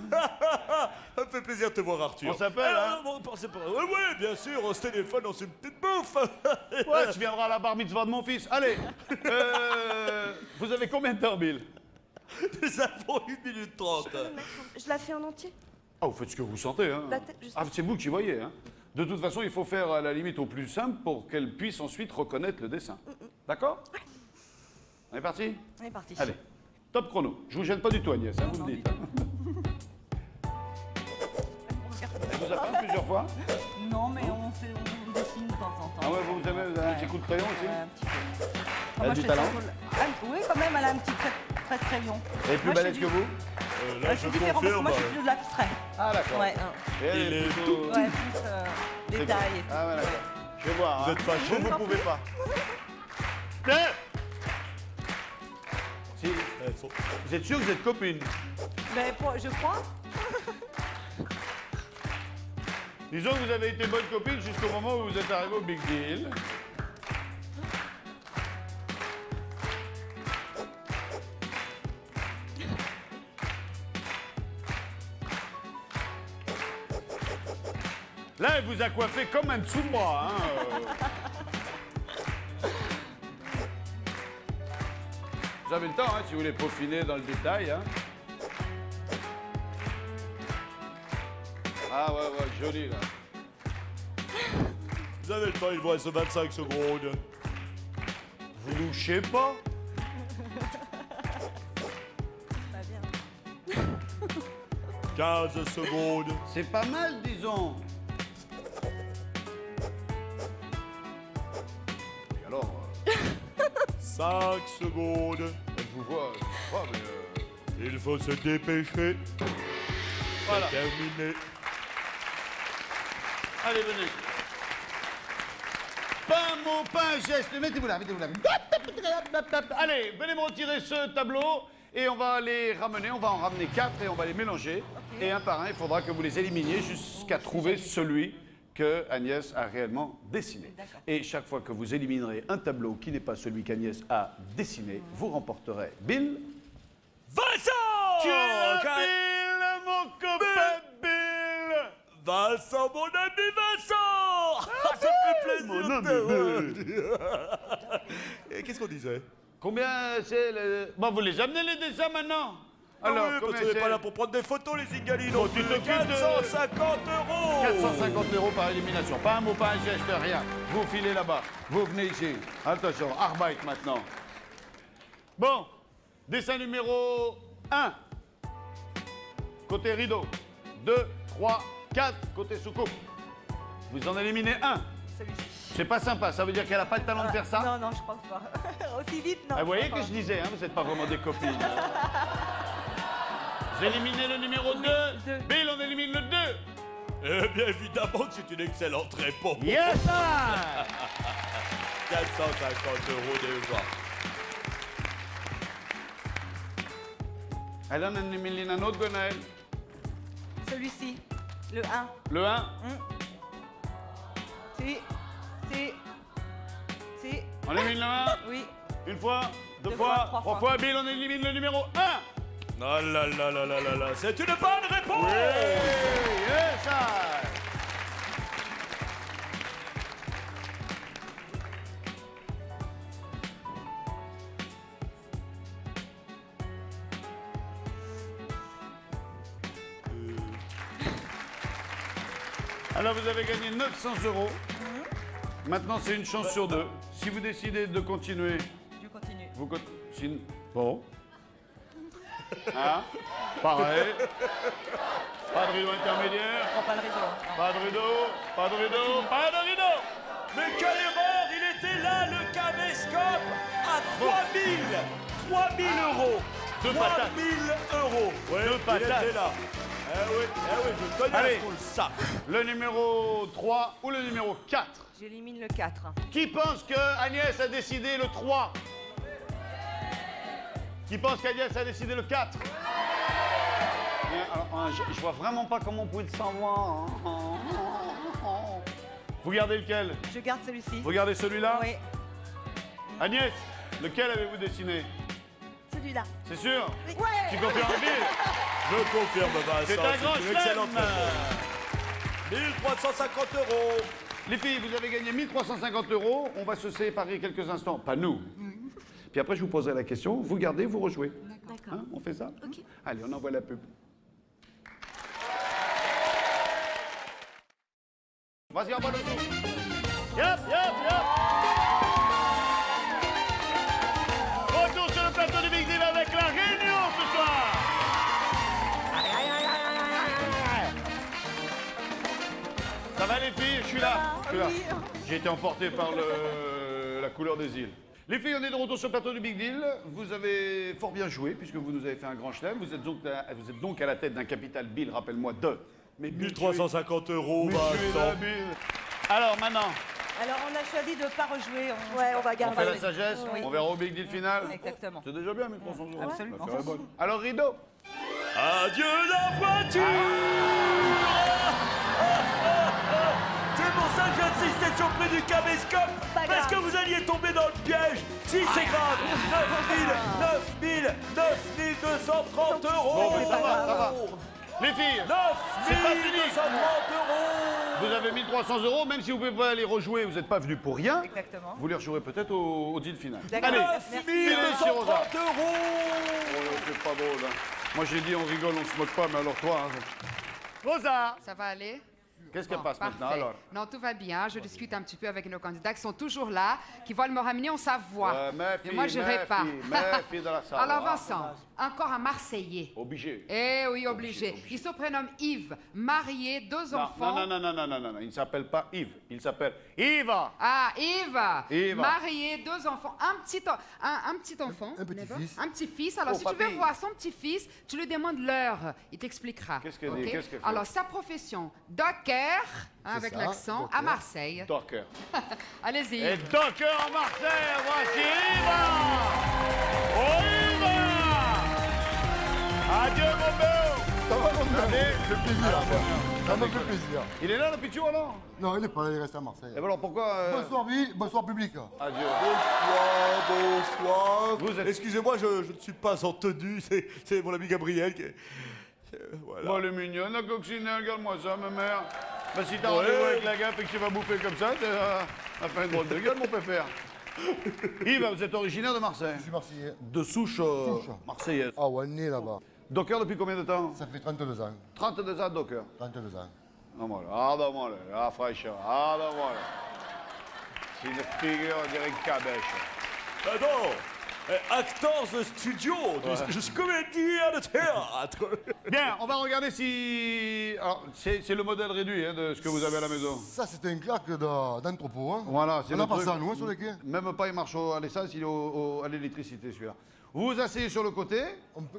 [SPEAKER 6] Ça me fait plaisir de te voir, Arthur.
[SPEAKER 11] On s'appelle, hein?
[SPEAKER 6] Bon, pensez pas... Oui, bien sûr, on se téléphone, on se une petite bouffe.
[SPEAKER 11] Ouais, tu viendras à la bar mitzvah de mon fils. Allez! Vous avez combien de temps, Bill?
[SPEAKER 6] Nous avons 1 minute 30.
[SPEAKER 8] Je la fais en entier.
[SPEAKER 11] Ah, vous faites ce que vous sentez, hein?
[SPEAKER 8] La tête, juste-
[SPEAKER 11] Ah, c'est vous qui voyez, hein? De toute façon, il faut faire à la limite au plus simple pour qu'elle puisse ensuite reconnaître le dessin. D'accord? On est parti?
[SPEAKER 10] On est parti.
[SPEAKER 11] Allez, top chrono. Je vous gêne pas du tout, Agnès, hein, vous me dites. Elle vous a peint plusieurs fois?
[SPEAKER 10] Non, mais on dessine de temps en temps.
[SPEAKER 11] Ah ouais, vous aimez, vous avez un petit coup de crayon aussi?
[SPEAKER 10] Un petit peu.
[SPEAKER 11] Elle a
[SPEAKER 10] Moi,
[SPEAKER 11] du
[SPEAKER 10] je fais
[SPEAKER 11] talent?
[SPEAKER 10] surtout oui, quand même, elle a un petit trait de crayon.
[SPEAKER 11] Elle est plus
[SPEAKER 10] Moi, je
[SPEAKER 11] balèze
[SPEAKER 10] fais
[SPEAKER 11] que vous?
[SPEAKER 6] Là,
[SPEAKER 10] je suis différent parce que moi, je suis plus de l'abstrait.
[SPEAKER 11] Ah, d'accord.
[SPEAKER 10] Ouais,
[SPEAKER 11] Et elle
[SPEAKER 6] Il est
[SPEAKER 11] plutôt-
[SPEAKER 6] tout
[SPEAKER 10] ouais, plus détail et tout.
[SPEAKER 11] Ah, ouais, d'accord. Je vais voir.
[SPEAKER 6] Vous
[SPEAKER 11] hein.
[SPEAKER 6] êtes fâché?
[SPEAKER 11] Vous pouvez pas. Si. Vous êtes sûr que vous êtes copines?
[SPEAKER 10] Mais je crois.
[SPEAKER 11] Disons que vous avez été bonne copine jusqu'au moment où vous êtes arrivé au Big Deal. Là, elle vous a coiffé comme un dessous de bras. Hein. Vous avez le temps, hein, si vous voulez peaufiner dans le détail. Hein. Ah ouais, joli là.
[SPEAKER 6] Vous avez le temps, il vous reste 25 secondes.
[SPEAKER 11] Vous louchez pas?
[SPEAKER 8] Pas bien.
[SPEAKER 6] 15 secondes.
[SPEAKER 11] C'est pas mal, disons. Et alors,
[SPEAKER 6] 5 secondes.
[SPEAKER 11] elle vous voit, mais
[SPEAKER 6] Il faut se dépêcher.
[SPEAKER 11] voilà.
[SPEAKER 6] C'est terminé.
[SPEAKER 11] Allez, venez. Pas un mot, pas un geste. Mettez-vous là, mettez-vous là. Allez, venez me retirer ce tableau et on va les ramener. On va en ramener 4 et on va les mélanger. Et un par un, il faudra que vous les éliminiez jusqu'à trouver celui que Agnès a réellement dessiné. Et chaque fois que vous éliminerez un tableau qui n'est pas celui qu'Agnès a dessiné, vous remporterez Bill.
[SPEAKER 6] Vincent!
[SPEAKER 11] Tu es Bill, mon copain Bill!
[SPEAKER 6] Vincent, mon ami Vincent! Ça me fait plaisir.
[SPEAKER 11] Mon
[SPEAKER 6] de... Et qu'est-ce qu'on disait?
[SPEAKER 11] Combien c'est le... Bon, vous les amenez les dessins maintenant?
[SPEAKER 6] Alors, oui, parce
[SPEAKER 11] combien
[SPEAKER 6] qu'on n'est
[SPEAKER 11] c'est?
[SPEAKER 6] pas là pour prendre des photos, les Ingalines.
[SPEAKER 11] Bon, tu t'occupes de-
[SPEAKER 6] 450 €.
[SPEAKER 11] 450 € par élimination. Pas un mot, pas un geste, rien. Vous filez là-bas. Vous venez ici. Attention, Arbeit maintenant. Bon, dessin numéro 1. Côté rideau. 2, 3, 4, côté soucoupe. Vous en éliminez un.
[SPEAKER 10] Celui-ci.
[SPEAKER 11] C'est pas sympa, ça veut dire qu'elle n'a pas le talent de faire ça?
[SPEAKER 10] Non, je pense pas. Aussi vite, non.
[SPEAKER 11] Ah, vous voyez
[SPEAKER 10] je
[SPEAKER 11] que
[SPEAKER 10] pense
[SPEAKER 11] je disais, hein, vous n'êtes pas vraiment des copines. Vous éliminez le numéro 2.
[SPEAKER 10] deux.
[SPEAKER 11] Bill, on élimine le 2.
[SPEAKER 6] Eh bien évidemment que c'est une excellente réponse.
[SPEAKER 11] Yes, sir!
[SPEAKER 6] 450 € déjà.
[SPEAKER 11] Elle en élimine un autre, Gwenaël.
[SPEAKER 10] pas. Celui-ci, le 1.
[SPEAKER 11] Le 1.
[SPEAKER 10] Si.
[SPEAKER 11] On élimine le 1.
[SPEAKER 10] Oui.
[SPEAKER 11] Une fois, deux
[SPEAKER 10] Deux
[SPEAKER 11] fois,
[SPEAKER 10] fois, trois
[SPEAKER 11] trois fois. Bill, on élimine le numéro 1.
[SPEAKER 6] Oh là là là là là là, c'est une bonne réponse.
[SPEAKER 11] Yes, sir. Alors vous avez gagné 900 €. Maintenant c'est une chance sur deux. Si vous décidez de continuer,
[SPEAKER 10] Je continue.
[SPEAKER 11] vous continuez. Bon. Hein? Pareil. Pas de rideau intermédiaire.
[SPEAKER 10] Prends pas le rideau. Non.
[SPEAKER 11] Pas de rideau. Pas de rideau. Pas de rideau.
[SPEAKER 6] Mais quelle erreur, il était là, le caméscope, à 3000 euros.
[SPEAKER 11] Deux
[SPEAKER 6] 3000
[SPEAKER 11] patates.
[SPEAKER 6] euros. Ouais,
[SPEAKER 11] Deux
[SPEAKER 6] il
[SPEAKER 11] patates.
[SPEAKER 6] était là. Eh oui, je connais
[SPEAKER 11] Allez.
[SPEAKER 6] ça.
[SPEAKER 11] Le numéro 3 ou le numéro 4?
[SPEAKER 10] J'élimine le 4.
[SPEAKER 11] Qui pense que Agnès a décidé le 3? Qui pense qu'Agnès a décidé le 4? Bien, alors, je vois vraiment pas comment vous pouvez le savoir. Vous gardez lequel?
[SPEAKER 10] Je garde celui-ci.
[SPEAKER 11] Vous gardez celui-là?
[SPEAKER 10] Oui.
[SPEAKER 11] Agnès, lequel avez-vous dessiné?
[SPEAKER 8] Celui-là.
[SPEAKER 11] C'est sûr?
[SPEAKER 8] Ouais.
[SPEAKER 11] Tu confirmes le deal?
[SPEAKER 6] Je confirme, Vincent.
[SPEAKER 11] C'est un grand
[SPEAKER 6] une excellente
[SPEAKER 11] chelem.
[SPEAKER 6] réponse. 1350 euros.
[SPEAKER 11] Les filles, vous avez gagné 1350 €. On va se séparer quelques instants. Pas nous. Puis après, je vous poserai la question. Vous gardez, vous rejouez.
[SPEAKER 8] D'accord.
[SPEAKER 11] Hein, on fait ça?
[SPEAKER 8] Ok.
[SPEAKER 11] Allez, on envoie la pub. Vas-y, envoie le tout. Yep. Retour sur le plateau du Big Deal avec la Réunion ce soir. Ça va les filles? Je suis là. Je suis là.
[SPEAKER 10] Oui.
[SPEAKER 11] J'ai été emporté par la couleur des îles. Les filles, on est de retour sur le plateau du Big Deal. Vous avez fort bien joué puisque vous nous avez fait un grand chelem. Vous êtes donc à la tête d'un capital Bill, rappelle-moi, de... Mais
[SPEAKER 6] 1350 euros,
[SPEAKER 11] Monsieur
[SPEAKER 6] Vincent.
[SPEAKER 11] la Bill. Alors maintenant,
[SPEAKER 10] Alors, on a choisi de ne pas rejouer.
[SPEAKER 8] Ouais, on va
[SPEAKER 11] on
[SPEAKER 8] garder.
[SPEAKER 11] fait la sagesse,
[SPEAKER 10] Oui.
[SPEAKER 11] on verra au Big Deal final.
[SPEAKER 10] Exactement.
[SPEAKER 11] C'est déjà bien 1300 €.
[SPEAKER 10] Absolument.
[SPEAKER 11] L'affaire est bonne. Alors rideau.
[SPEAKER 6] Adieu la voiture. C'est pour ça que j'insistais sur le prix du caméscope.
[SPEAKER 8] pas
[SPEAKER 6] Parce
[SPEAKER 8] grave.
[SPEAKER 6] que vous alliez tomber dans le piège. Si c'est grave. 9230 €.
[SPEAKER 11] Bon, mais ça va. Les filles, c'est pas fini.
[SPEAKER 6] 9230 €.
[SPEAKER 11] Vous avez 1300 €, même si vous pouvez pas les rejouer, vous n'êtes pas venu pour rien.
[SPEAKER 10] Exactement.
[SPEAKER 11] Vous les rejouerez peut-être au deal final.
[SPEAKER 10] D'accord.
[SPEAKER 11] Allez,
[SPEAKER 6] 9230 €.
[SPEAKER 11] Oh, c'est pas drôle. Hein. Moi j'ai dit on rigole, on se moque pas, mais alors toi. Hein. Rosa,
[SPEAKER 7] Ça va aller?
[SPEAKER 11] qu'est-ce qui
[SPEAKER 7] Bon,
[SPEAKER 11] passe maintenant
[SPEAKER 7] parfait.
[SPEAKER 11] alors?
[SPEAKER 7] Non, tout va bien. Je discute un petit peu avec nos candidats qui sont toujours là, qui veulent me ramener en Savoie.
[SPEAKER 11] Ma
[SPEAKER 7] Mais moi, je n'irai pas.
[SPEAKER 11] ma fille de la Savoie.
[SPEAKER 7] Alors, Vincent, encore un Marseillais.
[SPEAKER 11] Obligé.
[SPEAKER 7] Eh oui, obligé. Il se prénomme Yves, marié, 2
[SPEAKER 11] Non,
[SPEAKER 7] enfants.
[SPEAKER 11] non, il ne s'appelle pas Yves, il s'appelle Yves.
[SPEAKER 7] Ah, Yves,
[SPEAKER 11] Yves.
[SPEAKER 7] marié, 2 enfants, un petit enfant,
[SPEAKER 2] Un petit-fils.
[SPEAKER 7] un petit-fils. Alors,
[SPEAKER 11] Oh,
[SPEAKER 7] si tu
[SPEAKER 11] papy.
[SPEAKER 7] veux voir son petit-fils, tu lui demandes l'heure, il t'expliquera.
[SPEAKER 11] Qu'est-ce qu'elle dit?
[SPEAKER 7] ok?
[SPEAKER 11] Qu'est-ce qu'elle fait?
[SPEAKER 7] Alors, sa profession, docker, avec
[SPEAKER 2] ça,
[SPEAKER 7] l'accent,
[SPEAKER 2] docker.
[SPEAKER 7] à Marseille.
[SPEAKER 11] Docker.
[SPEAKER 7] Allez-y.
[SPEAKER 11] Et Docker à Marseille, voici Yves. Oh Yves. Adieu mon beau.
[SPEAKER 2] Ça va, mon gars?
[SPEAKER 11] Allez.
[SPEAKER 2] Ça fait plaisir. Ça me fait plaisir.
[SPEAKER 11] Il est là le pichou alors?
[SPEAKER 2] Non, il n'est pas là, il reste à Marseille.
[SPEAKER 11] Et alors pourquoi
[SPEAKER 2] Bonsoir, oui. Bonsoir, public.
[SPEAKER 11] Adieu.
[SPEAKER 6] Bonsoir.
[SPEAKER 11] Vous êtes-
[SPEAKER 6] Excusez-moi, je ne suis pas en tenue. C'est mon ami Gabriel qui. Voilà.
[SPEAKER 11] Bon, le mignon, la coccinelle, regarde-moi ça, ma mère. Bah, si t'as
[SPEAKER 6] Ouais.
[SPEAKER 11] rendez-vous avec la gaffe et que tu vas bouffer comme ça, t'as fait une drôle de gueule, mon pépère. Yves, vous êtes originaire de Marseille?
[SPEAKER 2] Je suis Marseillais.
[SPEAKER 11] De souche,
[SPEAKER 2] Souche.
[SPEAKER 11] marseillaise.
[SPEAKER 2] Ah ouais, né là-bas.
[SPEAKER 11] Docker depuis combien de temps?
[SPEAKER 2] Ça fait 32 ans.
[SPEAKER 11] 32 ans, Docker.
[SPEAKER 2] 32 ans.
[SPEAKER 11] Donne-moi la fraîcheur. Donne-moi C'est une figure, on dirait une cabèche.
[SPEAKER 6] Attends, acteurs de studio, je suis comédien de théâtre.
[SPEAKER 11] Bien, on va regarder si... Alors, c'est le modèle réduit hein, de ce que vous avez à la maison.
[SPEAKER 2] Ça, c'est un claque d'entrepôt. Hein.
[SPEAKER 11] Voilà, c'est
[SPEAKER 2] On
[SPEAKER 11] le
[SPEAKER 2] n'a pas
[SPEAKER 11] truc.
[SPEAKER 2] ça, nous, hein, sur les quais.
[SPEAKER 11] Même pas, il marche à l'essence, il est à l'électricité, celui-là. Vous vous asseyez sur le côté.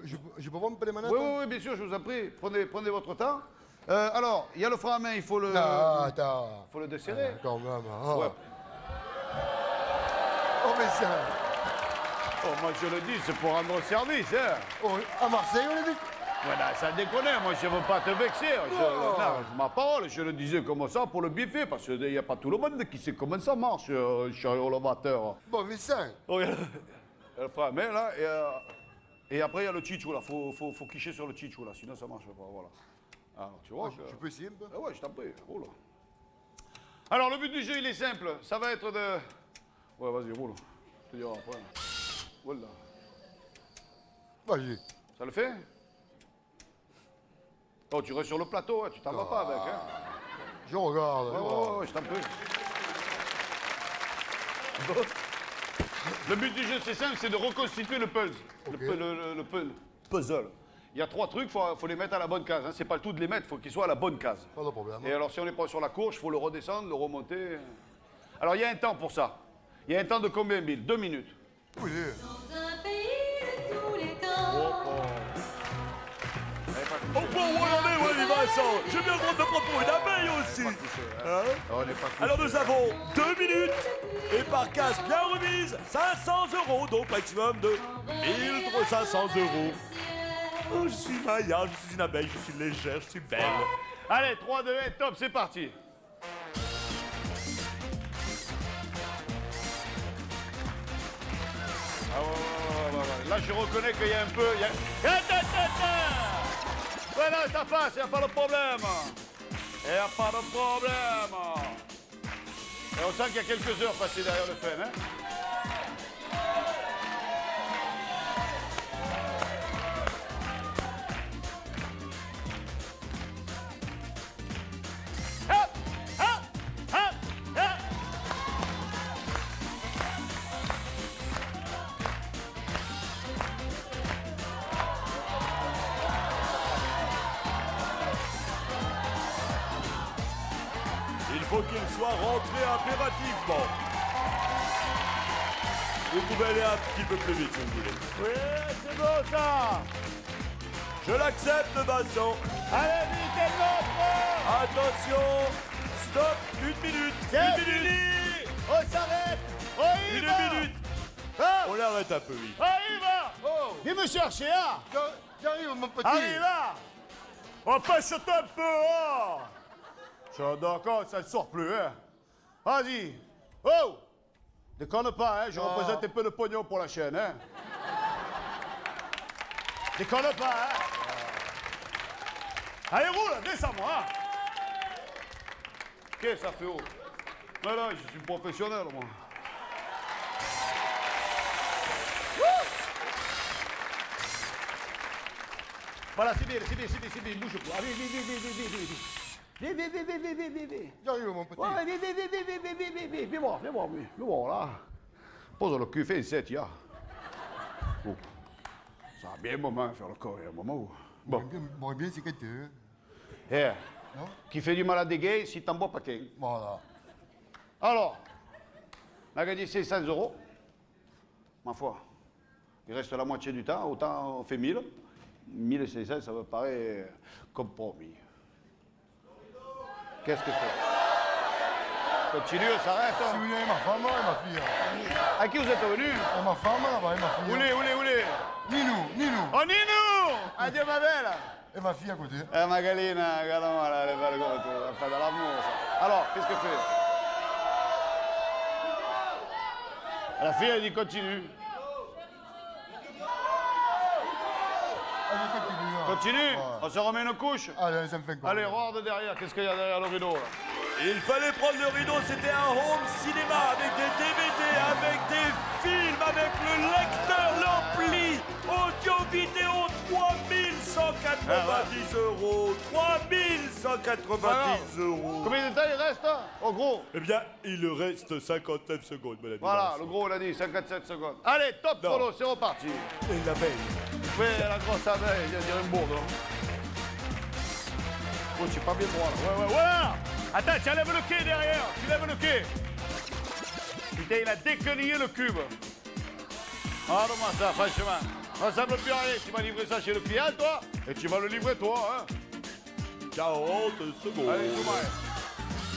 [SPEAKER 2] Je peux voir un peu les manettes?
[SPEAKER 11] Oui, bien sûr, je vous en prie. Prenez votre temps. Alors, il y a le frein à main, il faut le...
[SPEAKER 2] Non, attends.
[SPEAKER 11] faut le desserrer.
[SPEAKER 2] Quand même. Oh,
[SPEAKER 11] Ouais.
[SPEAKER 2] oh mais ça.
[SPEAKER 11] Oh, moi, je le dis, c'est pour rendre service, hein.
[SPEAKER 2] Oh, à Marseille, on est dit.
[SPEAKER 11] Voilà, ça déconne, moi, je ne veux pas te vexer. Non, ma parole, je le disais comme ça pour le biffer, parce qu'il n'y a pas tout le monde qui sait comment ça marche, chariot lavateur.
[SPEAKER 2] Bon, mais ça.
[SPEAKER 11] Oh, il y a le frein à main, là, et... Et après, il y a le chichou, là. Faut quicher sur le chichou, là. Sinon, ça marche pas. Voilà. Alors, tu vois.
[SPEAKER 2] Je peux essayer un peu?
[SPEAKER 11] Ah ouais, je t'en prie. Oh là. Alors, le but du jeu, il est simple. Ça va être de... Ouais, vas-y, roule. Je te dirai après. Voilà.
[SPEAKER 2] Vas-y.
[SPEAKER 11] Ça le fait? Oh, tu restes sur le plateau, hein. Tu t'en vas pas avec, hein.
[SPEAKER 2] Je regarde.
[SPEAKER 11] Ouais, je t'en prie. Le but du jeu, c'est simple, c'est de reconstituer le puzzle. Le puzzle. Il y a 3 trucs, il faut les mettre à la bonne case. Hein. C'est pas le tout de les mettre, il faut qu'ils soient à la bonne case.
[SPEAKER 2] Pas de problème.
[SPEAKER 11] Et alors, si on les prend sur la courge, il faut le redescendre, le remonter. Alors, il y a un temps pour ça. Il y a un temps de combien, Bill? 2 minutes.
[SPEAKER 2] Oui.
[SPEAKER 6] Oh, regardez, ouais, Vincent, j'ai bien le droit de me prendre pour une abeille aussi. Hein?
[SPEAKER 11] On n'est pas
[SPEAKER 6] Alors nous avons 2 minutes et par case bien remise, 500 €, donc maximum de 1500 €. Oh, je suis Maya, je suis une abeille, je suis légère, je suis belle.
[SPEAKER 11] Allez, 3, 2, 1, top, c'est parti. Ah ouais. Là, je reconnais qu'il y a un peu... Voilà, ça passe, il n'y a pas de problème. Il n'y a pas de problème. Et on sent qu'il y a quelques heures passées derrière le fan, hein.
[SPEAKER 6] Il faut qu'il soit rentré impérativement. Vous pouvez aller un petit peu plus vite si vous voulez.
[SPEAKER 11] Oui, c'est bon ça.
[SPEAKER 6] Je l'accepte, Vincent.
[SPEAKER 11] Allez, vite, et l'autre.
[SPEAKER 6] Attention, stop, 1 minute.
[SPEAKER 11] C'est
[SPEAKER 6] 1 minute.
[SPEAKER 11] fini. On s'arrête. On y va.
[SPEAKER 6] 1 minute. On l'arrête un peu, oui.
[SPEAKER 11] On y va. Viens me chercher, hein.
[SPEAKER 2] J'arrive, mon petit.
[SPEAKER 11] Allez, là. On passe un peu, hein. D'accord, ça ne sort plus, hein. Vas-y. Oh. Déconne pas, hein. Je représente un peu de pognon pour la chaîne, hein. Déconne pas, hein. Allez, roule, descends-moi, hein. Qu'est-ce que ça fait haut? Mais là, je suis professionnel, moi. Voilà, c'est bien, bouge pas. Allez, vite. Viens.
[SPEAKER 2] J'arrive, mon petit.
[SPEAKER 11] Ouais, viens. Viens voir, là. Pose le cul, fais 7, ya. Oh. Ça a bien un moment à faire le corps, il y a un moment où... Bon.
[SPEAKER 2] Bon, bien, c'est que tu.
[SPEAKER 11] Eh,
[SPEAKER 2] Non?
[SPEAKER 11] qui fait du malade des gays, si t'en bois pas qu'un.
[SPEAKER 2] Voilà.
[SPEAKER 11] Alors, on a gagné 600 €. Ma foi, il reste la moitié du temps, autant on fait 1000. 1600, ça me paraît compromis. Qu'est-ce que c'est? Continue, on s'arrête.
[SPEAKER 2] Je suis venu avec ma femme et ma fille.
[SPEAKER 11] À qui vous êtes venu?
[SPEAKER 2] Et ma femme là-bas et ma fille.
[SPEAKER 11] Où les?
[SPEAKER 2] Ninou.
[SPEAKER 11] Oh, Ninou! Adieu, ma belle!
[SPEAKER 2] Et ma fille à côté.
[SPEAKER 11] Magalina, regarde-moi là, elle est belle comme tout. Elle fait de l'amour, ça. Alors, qu'est-ce qu'elle fait? La fille, elle dit continue.
[SPEAKER 2] Allez, continue.
[SPEAKER 11] Continue,
[SPEAKER 2] Ouais.
[SPEAKER 11] on se remet une couche.
[SPEAKER 2] Allez, ça me fait quoi?
[SPEAKER 11] Allez, regarde derrière, qu'est-ce qu'il y a derrière le rideau là?
[SPEAKER 6] Il fallait prendre le rideau, c'était un home cinéma avec des DVD, avec des films, avec le lecteur, l'ampli, audio, vidéo, 3190 €. 3190 €.
[SPEAKER 11] Combien de temps il reste? Au gros.
[SPEAKER 6] Eh bien, il reste 59 secondes, madame.
[SPEAKER 11] Voilà, le gros, on l'a dit, 57 secondes. Allez, top
[SPEAKER 6] Non.
[SPEAKER 11] chrono, c'est reparti.
[SPEAKER 6] Et l'abeille.
[SPEAKER 11] Oui, la grosse abeille, il y a dire une bourde. Hein. Oh, tu es pas bien droit là. Ouais, voilà. Attends, tu lèves le quai derrière. Tu lèves le quai. Putain, il a déquenillé le cube. Regarde-moi ça, franchement. Ça ressemble plus à rien. Tu vas livrer ça chez le client, toi, et tu vas le livrer, toi, hein.
[SPEAKER 6] 40 secondes.
[SPEAKER 11] Allez, Soumaï.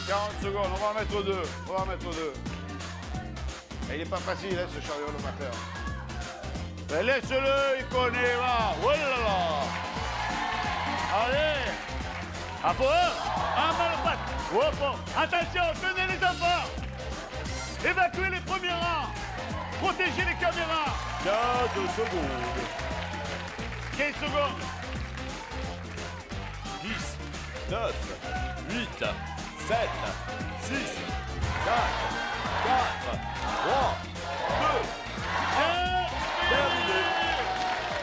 [SPEAKER 11] 40 secondes, on va en mettre 2. Et il est pas facile, hein, ce chariot le matin. Mais laisse-le, il connaît, va. Oh là là. Allez. À fond, un mal au patte. Oh, bon. Attention, tenez les enfants. Évacuez les premiers rangs. Protégez les caméras.
[SPEAKER 6] 15 secondes.
[SPEAKER 11] 15 secondes.
[SPEAKER 6] 10, 9, 8, 7, 6, 4, 3, 2, 1. Terminé.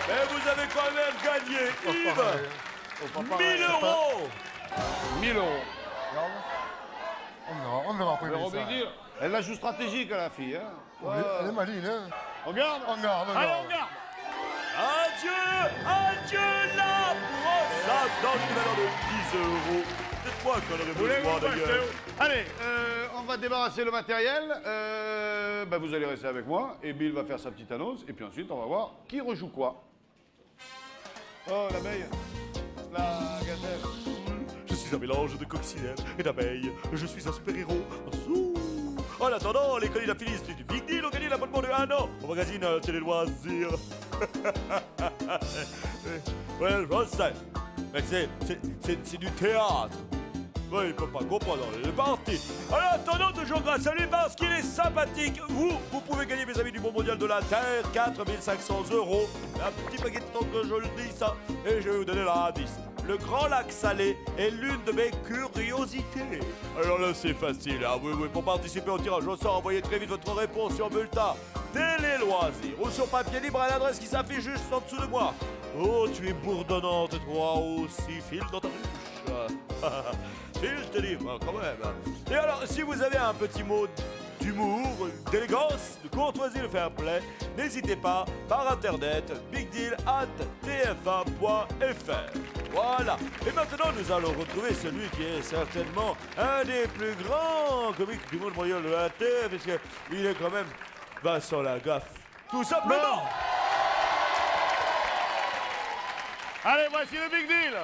[SPEAKER 6] Mais vous avez quand même gagné, Yves, 1000 euros.
[SPEAKER 11] 1000 euros.
[SPEAKER 2] On verra après.
[SPEAKER 11] Alors, on
[SPEAKER 2] ça.
[SPEAKER 11] va dire, elle la joue stratégique à la fille. Hein.
[SPEAKER 2] Elle est maligne, hein.
[SPEAKER 11] On garde.
[SPEAKER 2] On garde, on
[SPEAKER 11] Allez,
[SPEAKER 2] garde.
[SPEAKER 11] on garde.
[SPEAKER 6] Adieu là pour ça dans le valeur de 10 euros. Peut-être moi qu'on aurait besoin d'ailleurs.
[SPEAKER 11] Allez, on va débarrasser le matériel. Vous allez rester avec moi et Bill va faire sa petite annonce. Et puis ensuite, on va voir qui rejoue quoi. Oh, l'abeille. La gazelle.
[SPEAKER 6] Je suis un mélange de coccinelle et d'abeille. Je suis un super-héros. En attendant, les candidats finissent du Big Deal ont gagné l'abonnement de 1 an au magazine Télé Loisirs. Ouais, je sais. Mais c'est du théâtre. Ouais, il peut pas comprendre, il est parti. En attendant, toujours grâce à lui, parce qu'il est sympathique, vous pouvez gagner, mes amis du Monde Mondial de la Terre, 4500 euros. Un petit paquet de temps que je le dis, ça. Et je vais vous donner l'indice. Le Grand Lac Salé est l'une de mes curiosités. Alors là, c'est facile. Ah oui, pour participer au tirage au sort, envoyez très vite votre réponse sur bulletin Télé Loisirs ou sur papier libre à l'adresse qui s'affiche juste en dessous de moi. Oh, tu es bourdonnante, toi aussi. File dans ta ruche. File tes livres, quand même. Et alors, si vous avez un petit mot d'humour, d'élégance, de courtoisie, de fair play, n'hésitez pas, par internet, bigdeal@tf1.fr. Voilà. Et maintenant, nous allons retrouver celui qui est certainement un des plus grands comiques du monde mondial de la Terre, puisqu'il est quand même Vincent Lagaffe. Tout simplement.
[SPEAKER 11] Allez, voici le Big Deal.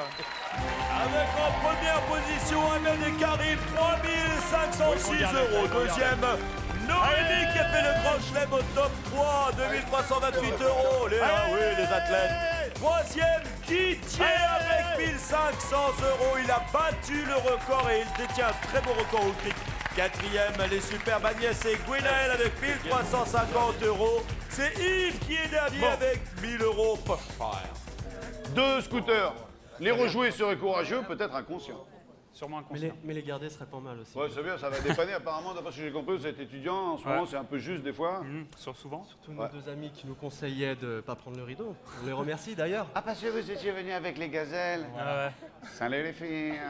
[SPEAKER 6] Avec en première position Ahmed et Karim, 3506 euros. Deuxième, Noémie qui a fait le grand chelem au top 3, 2328 euros. Les athlètes. Troisième, Didier avec 1500 euros. Il a battu le record et il détient un très beau record au cric. Quatrième, les superbes Agnès et Gwenaël avec 1350 euros. C'est Yves qui est dernier avec 1000 euros. Pas cher.
[SPEAKER 11] 2 scooters. Les rejouer serait courageux, peut-être inconscient.
[SPEAKER 5] Sûrement inconscient.
[SPEAKER 3] Mais les garder serait pas mal aussi.
[SPEAKER 11] Ouais, c'est bien, ça va dépanner. Apparemment, d'après ce que j'ai compris, vous êtes étudiant. En ce moment, c'est un peu juste des fois.
[SPEAKER 5] Souvent.
[SPEAKER 3] Surtout nos deux amis qui nous conseillaient de pas prendre le rideau. On les remercie d'ailleurs.
[SPEAKER 11] Ah, parce que vous étiez venu avec les gazelles.
[SPEAKER 5] Ah ouais.
[SPEAKER 11] Salut les filles.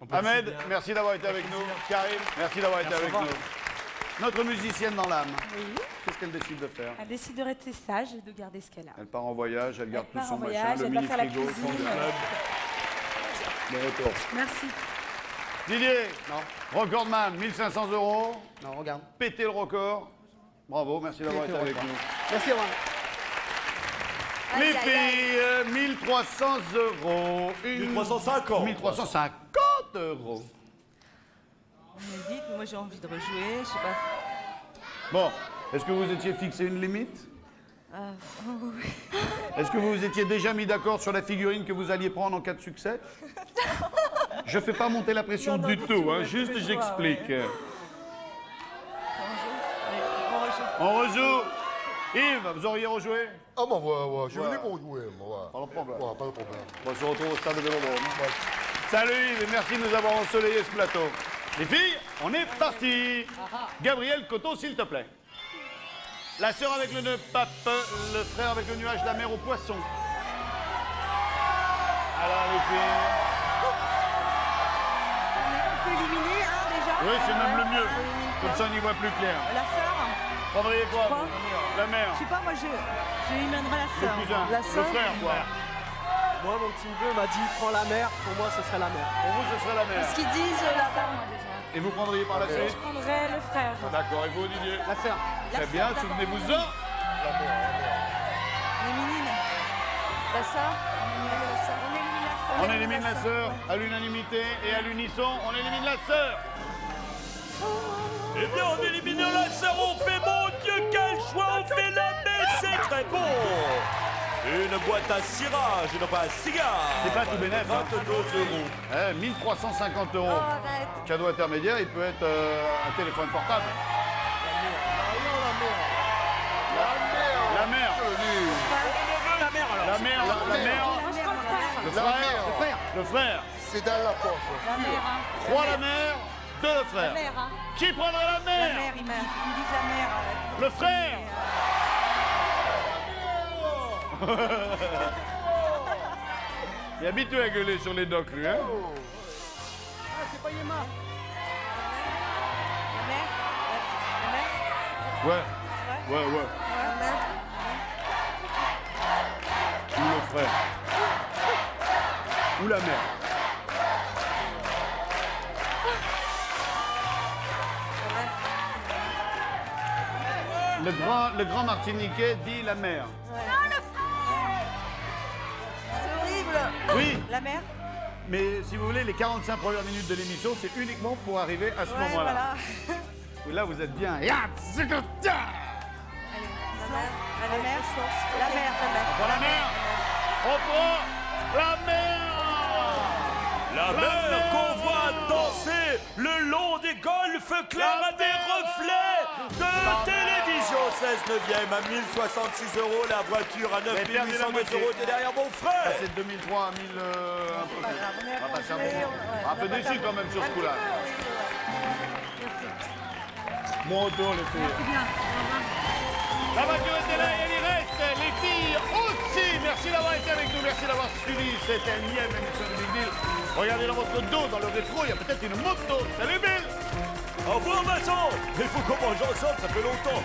[SPEAKER 5] On peut
[SPEAKER 11] Ahmed,
[SPEAKER 3] bien.
[SPEAKER 11] merci d'avoir été avec nous. Karim, merci d'avoir été avec nous. Notre musicienne dans l'âme.
[SPEAKER 8] Oui.
[SPEAKER 11] Qu'est-ce qu'elle décide de faire?
[SPEAKER 8] Elle décide de rester sage et de garder ce qu'elle a.
[SPEAKER 11] Elle part en voyage, elle garde tout
[SPEAKER 8] part
[SPEAKER 11] son
[SPEAKER 8] en
[SPEAKER 11] machin,
[SPEAKER 8] voyage,
[SPEAKER 11] le
[SPEAKER 8] elle va
[SPEAKER 11] mini
[SPEAKER 8] faire la
[SPEAKER 11] frigo, son
[SPEAKER 8] cuisine.
[SPEAKER 11] club. Bon retour.
[SPEAKER 8] Merci.
[SPEAKER 11] Didier, recordman, 1500 euros.
[SPEAKER 3] Non, regarde.
[SPEAKER 11] Péter le record. Bravo, merci d'avoir été avec nous.
[SPEAKER 3] Merci, Romain.
[SPEAKER 11] Les filles, 1300 euros.
[SPEAKER 6] 1350.
[SPEAKER 11] 1350 euros.
[SPEAKER 10] Me dites, moi j'ai envie de rejouer, je sais pas.
[SPEAKER 11] Bon, est-ce que vous étiez fixé une limite? Est-ce que vous vous étiez déjà mis d'accord sur la figurine que vous alliez prendre en cas de succès? Je fais pas monter la pression du tout, hein, juste j'explique. On rejoue. Yves, vous auriez rejoué?
[SPEAKER 2] Ah, bah, ouais, je suis venu pour jouer, moi,
[SPEAKER 11] Pas de problème.
[SPEAKER 2] ouais. Pas de problème.
[SPEAKER 11] On se retrouve au stade de Vélodrome. Salut Yves et merci de nous avoir ensoleillé ce plateau. Les filles, on est parti. Gabriel Coteau, s'il te plaît. La sœur avec le nœud pape, le frère avec le nuage de la mer au poisson. Alors les filles.
[SPEAKER 10] On peut éliminer, hein, déjà.
[SPEAKER 11] Oui, c'est même le mieux.
[SPEAKER 10] On élimine
[SPEAKER 11] Comme
[SPEAKER 10] quoi?
[SPEAKER 11] ça, on y voit plus clair.
[SPEAKER 10] La sœur.
[SPEAKER 11] Prendriez quoi
[SPEAKER 10] Quoi
[SPEAKER 11] vous? La mère.
[SPEAKER 10] Je sais pas, moi je éliminerai la
[SPEAKER 11] Le
[SPEAKER 10] sœur.
[SPEAKER 11] cousin.
[SPEAKER 10] La
[SPEAKER 11] Le
[SPEAKER 10] sœur.
[SPEAKER 11] frère, quoi.
[SPEAKER 3] Moi, mon petit neveu m'a dit prends la mer. Pour moi, ce serait la mer.
[SPEAKER 11] Pour vous, ce serait la mère.
[SPEAKER 8] Ce qu'ils disent là-bas, moi, déjà.
[SPEAKER 11] Et vous prendriez par la
[SPEAKER 8] Je
[SPEAKER 11] suite?
[SPEAKER 8] prendrais le frère.
[SPEAKER 11] D'accord, et vous, Didier?
[SPEAKER 3] La sœur.
[SPEAKER 11] Très bien, souvenez-vous-en.
[SPEAKER 10] On élimine.
[SPEAKER 8] La sœur.
[SPEAKER 11] On élimine la sœur à l'unanimité et à l'unisson, on élimine la sœur.
[SPEAKER 6] Eh bien, en éliminant la sœur, on fait, mon Dieu, quel choix, on fait la messe, c'est très bon. Une boîte à cirage, et non pas à cigare.
[SPEAKER 11] C'est pas tout bénef, hein.
[SPEAKER 6] 22 euros.
[SPEAKER 11] 1350 euros.
[SPEAKER 8] Arrête.
[SPEAKER 11] Cadeau intermédiaire, il peut être un téléphone portable. La mère.
[SPEAKER 5] On veut la mère alors.
[SPEAKER 11] La mère, La mère.
[SPEAKER 8] Moi, je prends le frère.
[SPEAKER 11] Le
[SPEAKER 2] La
[SPEAKER 11] frère.
[SPEAKER 2] mère.
[SPEAKER 11] Le frère.
[SPEAKER 2] C'est dans la poche.
[SPEAKER 8] La mère, hein.
[SPEAKER 11] 3 la mère, 2 le
[SPEAKER 8] La
[SPEAKER 11] frère.
[SPEAKER 8] mère, hein.
[SPEAKER 11] Qui prendra la
[SPEAKER 8] La
[SPEAKER 11] mère?
[SPEAKER 8] mère, ils me disent la mère.
[SPEAKER 11] Le frère. Il est habitué à gueuler sur les docks, lui, hein?
[SPEAKER 3] Ah, c'est pas Yéma.
[SPEAKER 8] La mère. La mère.
[SPEAKER 11] Ouais. Ouais, ouais.
[SPEAKER 8] La mère.
[SPEAKER 11] Ou le frère. Ou la mère. Le grand Martiniquais dit la mère.
[SPEAKER 8] C'est horrible.
[SPEAKER 11] Oui,
[SPEAKER 8] La mère.
[SPEAKER 11] mais si vous voulez, les 45 premières minutes de l'émission, c'est uniquement pour arriver à ce
[SPEAKER 8] Ouais,
[SPEAKER 11] moment-là.
[SPEAKER 8] voilà.
[SPEAKER 11] Oui, là, vous êtes bien.
[SPEAKER 8] Allez, la mère. La mère. La mère.
[SPEAKER 11] On prend la mère. On prend la mère.
[SPEAKER 6] La mer qu'on voit danser le long des golfes clairs à des reflets de télévision. 16 neuvième à 1066 €, la voiture à 9802 €. T'es derrière mon frère.
[SPEAKER 11] C'est 2003 à 1000. Un peu plus. On va passer un bon. Un peu déçu quand même sur ce coup-là. Mon tour, les filles. La voiture était là et elle y reste. Les filles aussi. Merci d'avoir été avec nous. Merci d'avoir suivi cette énième émission de Big Deal. Regardez dans votre dos, dans le rétro, il y a peut-être une moto. Salut Bill.
[SPEAKER 6] Au revoir Vincent. Il faut qu'on mange ensemble, ça fait longtemps.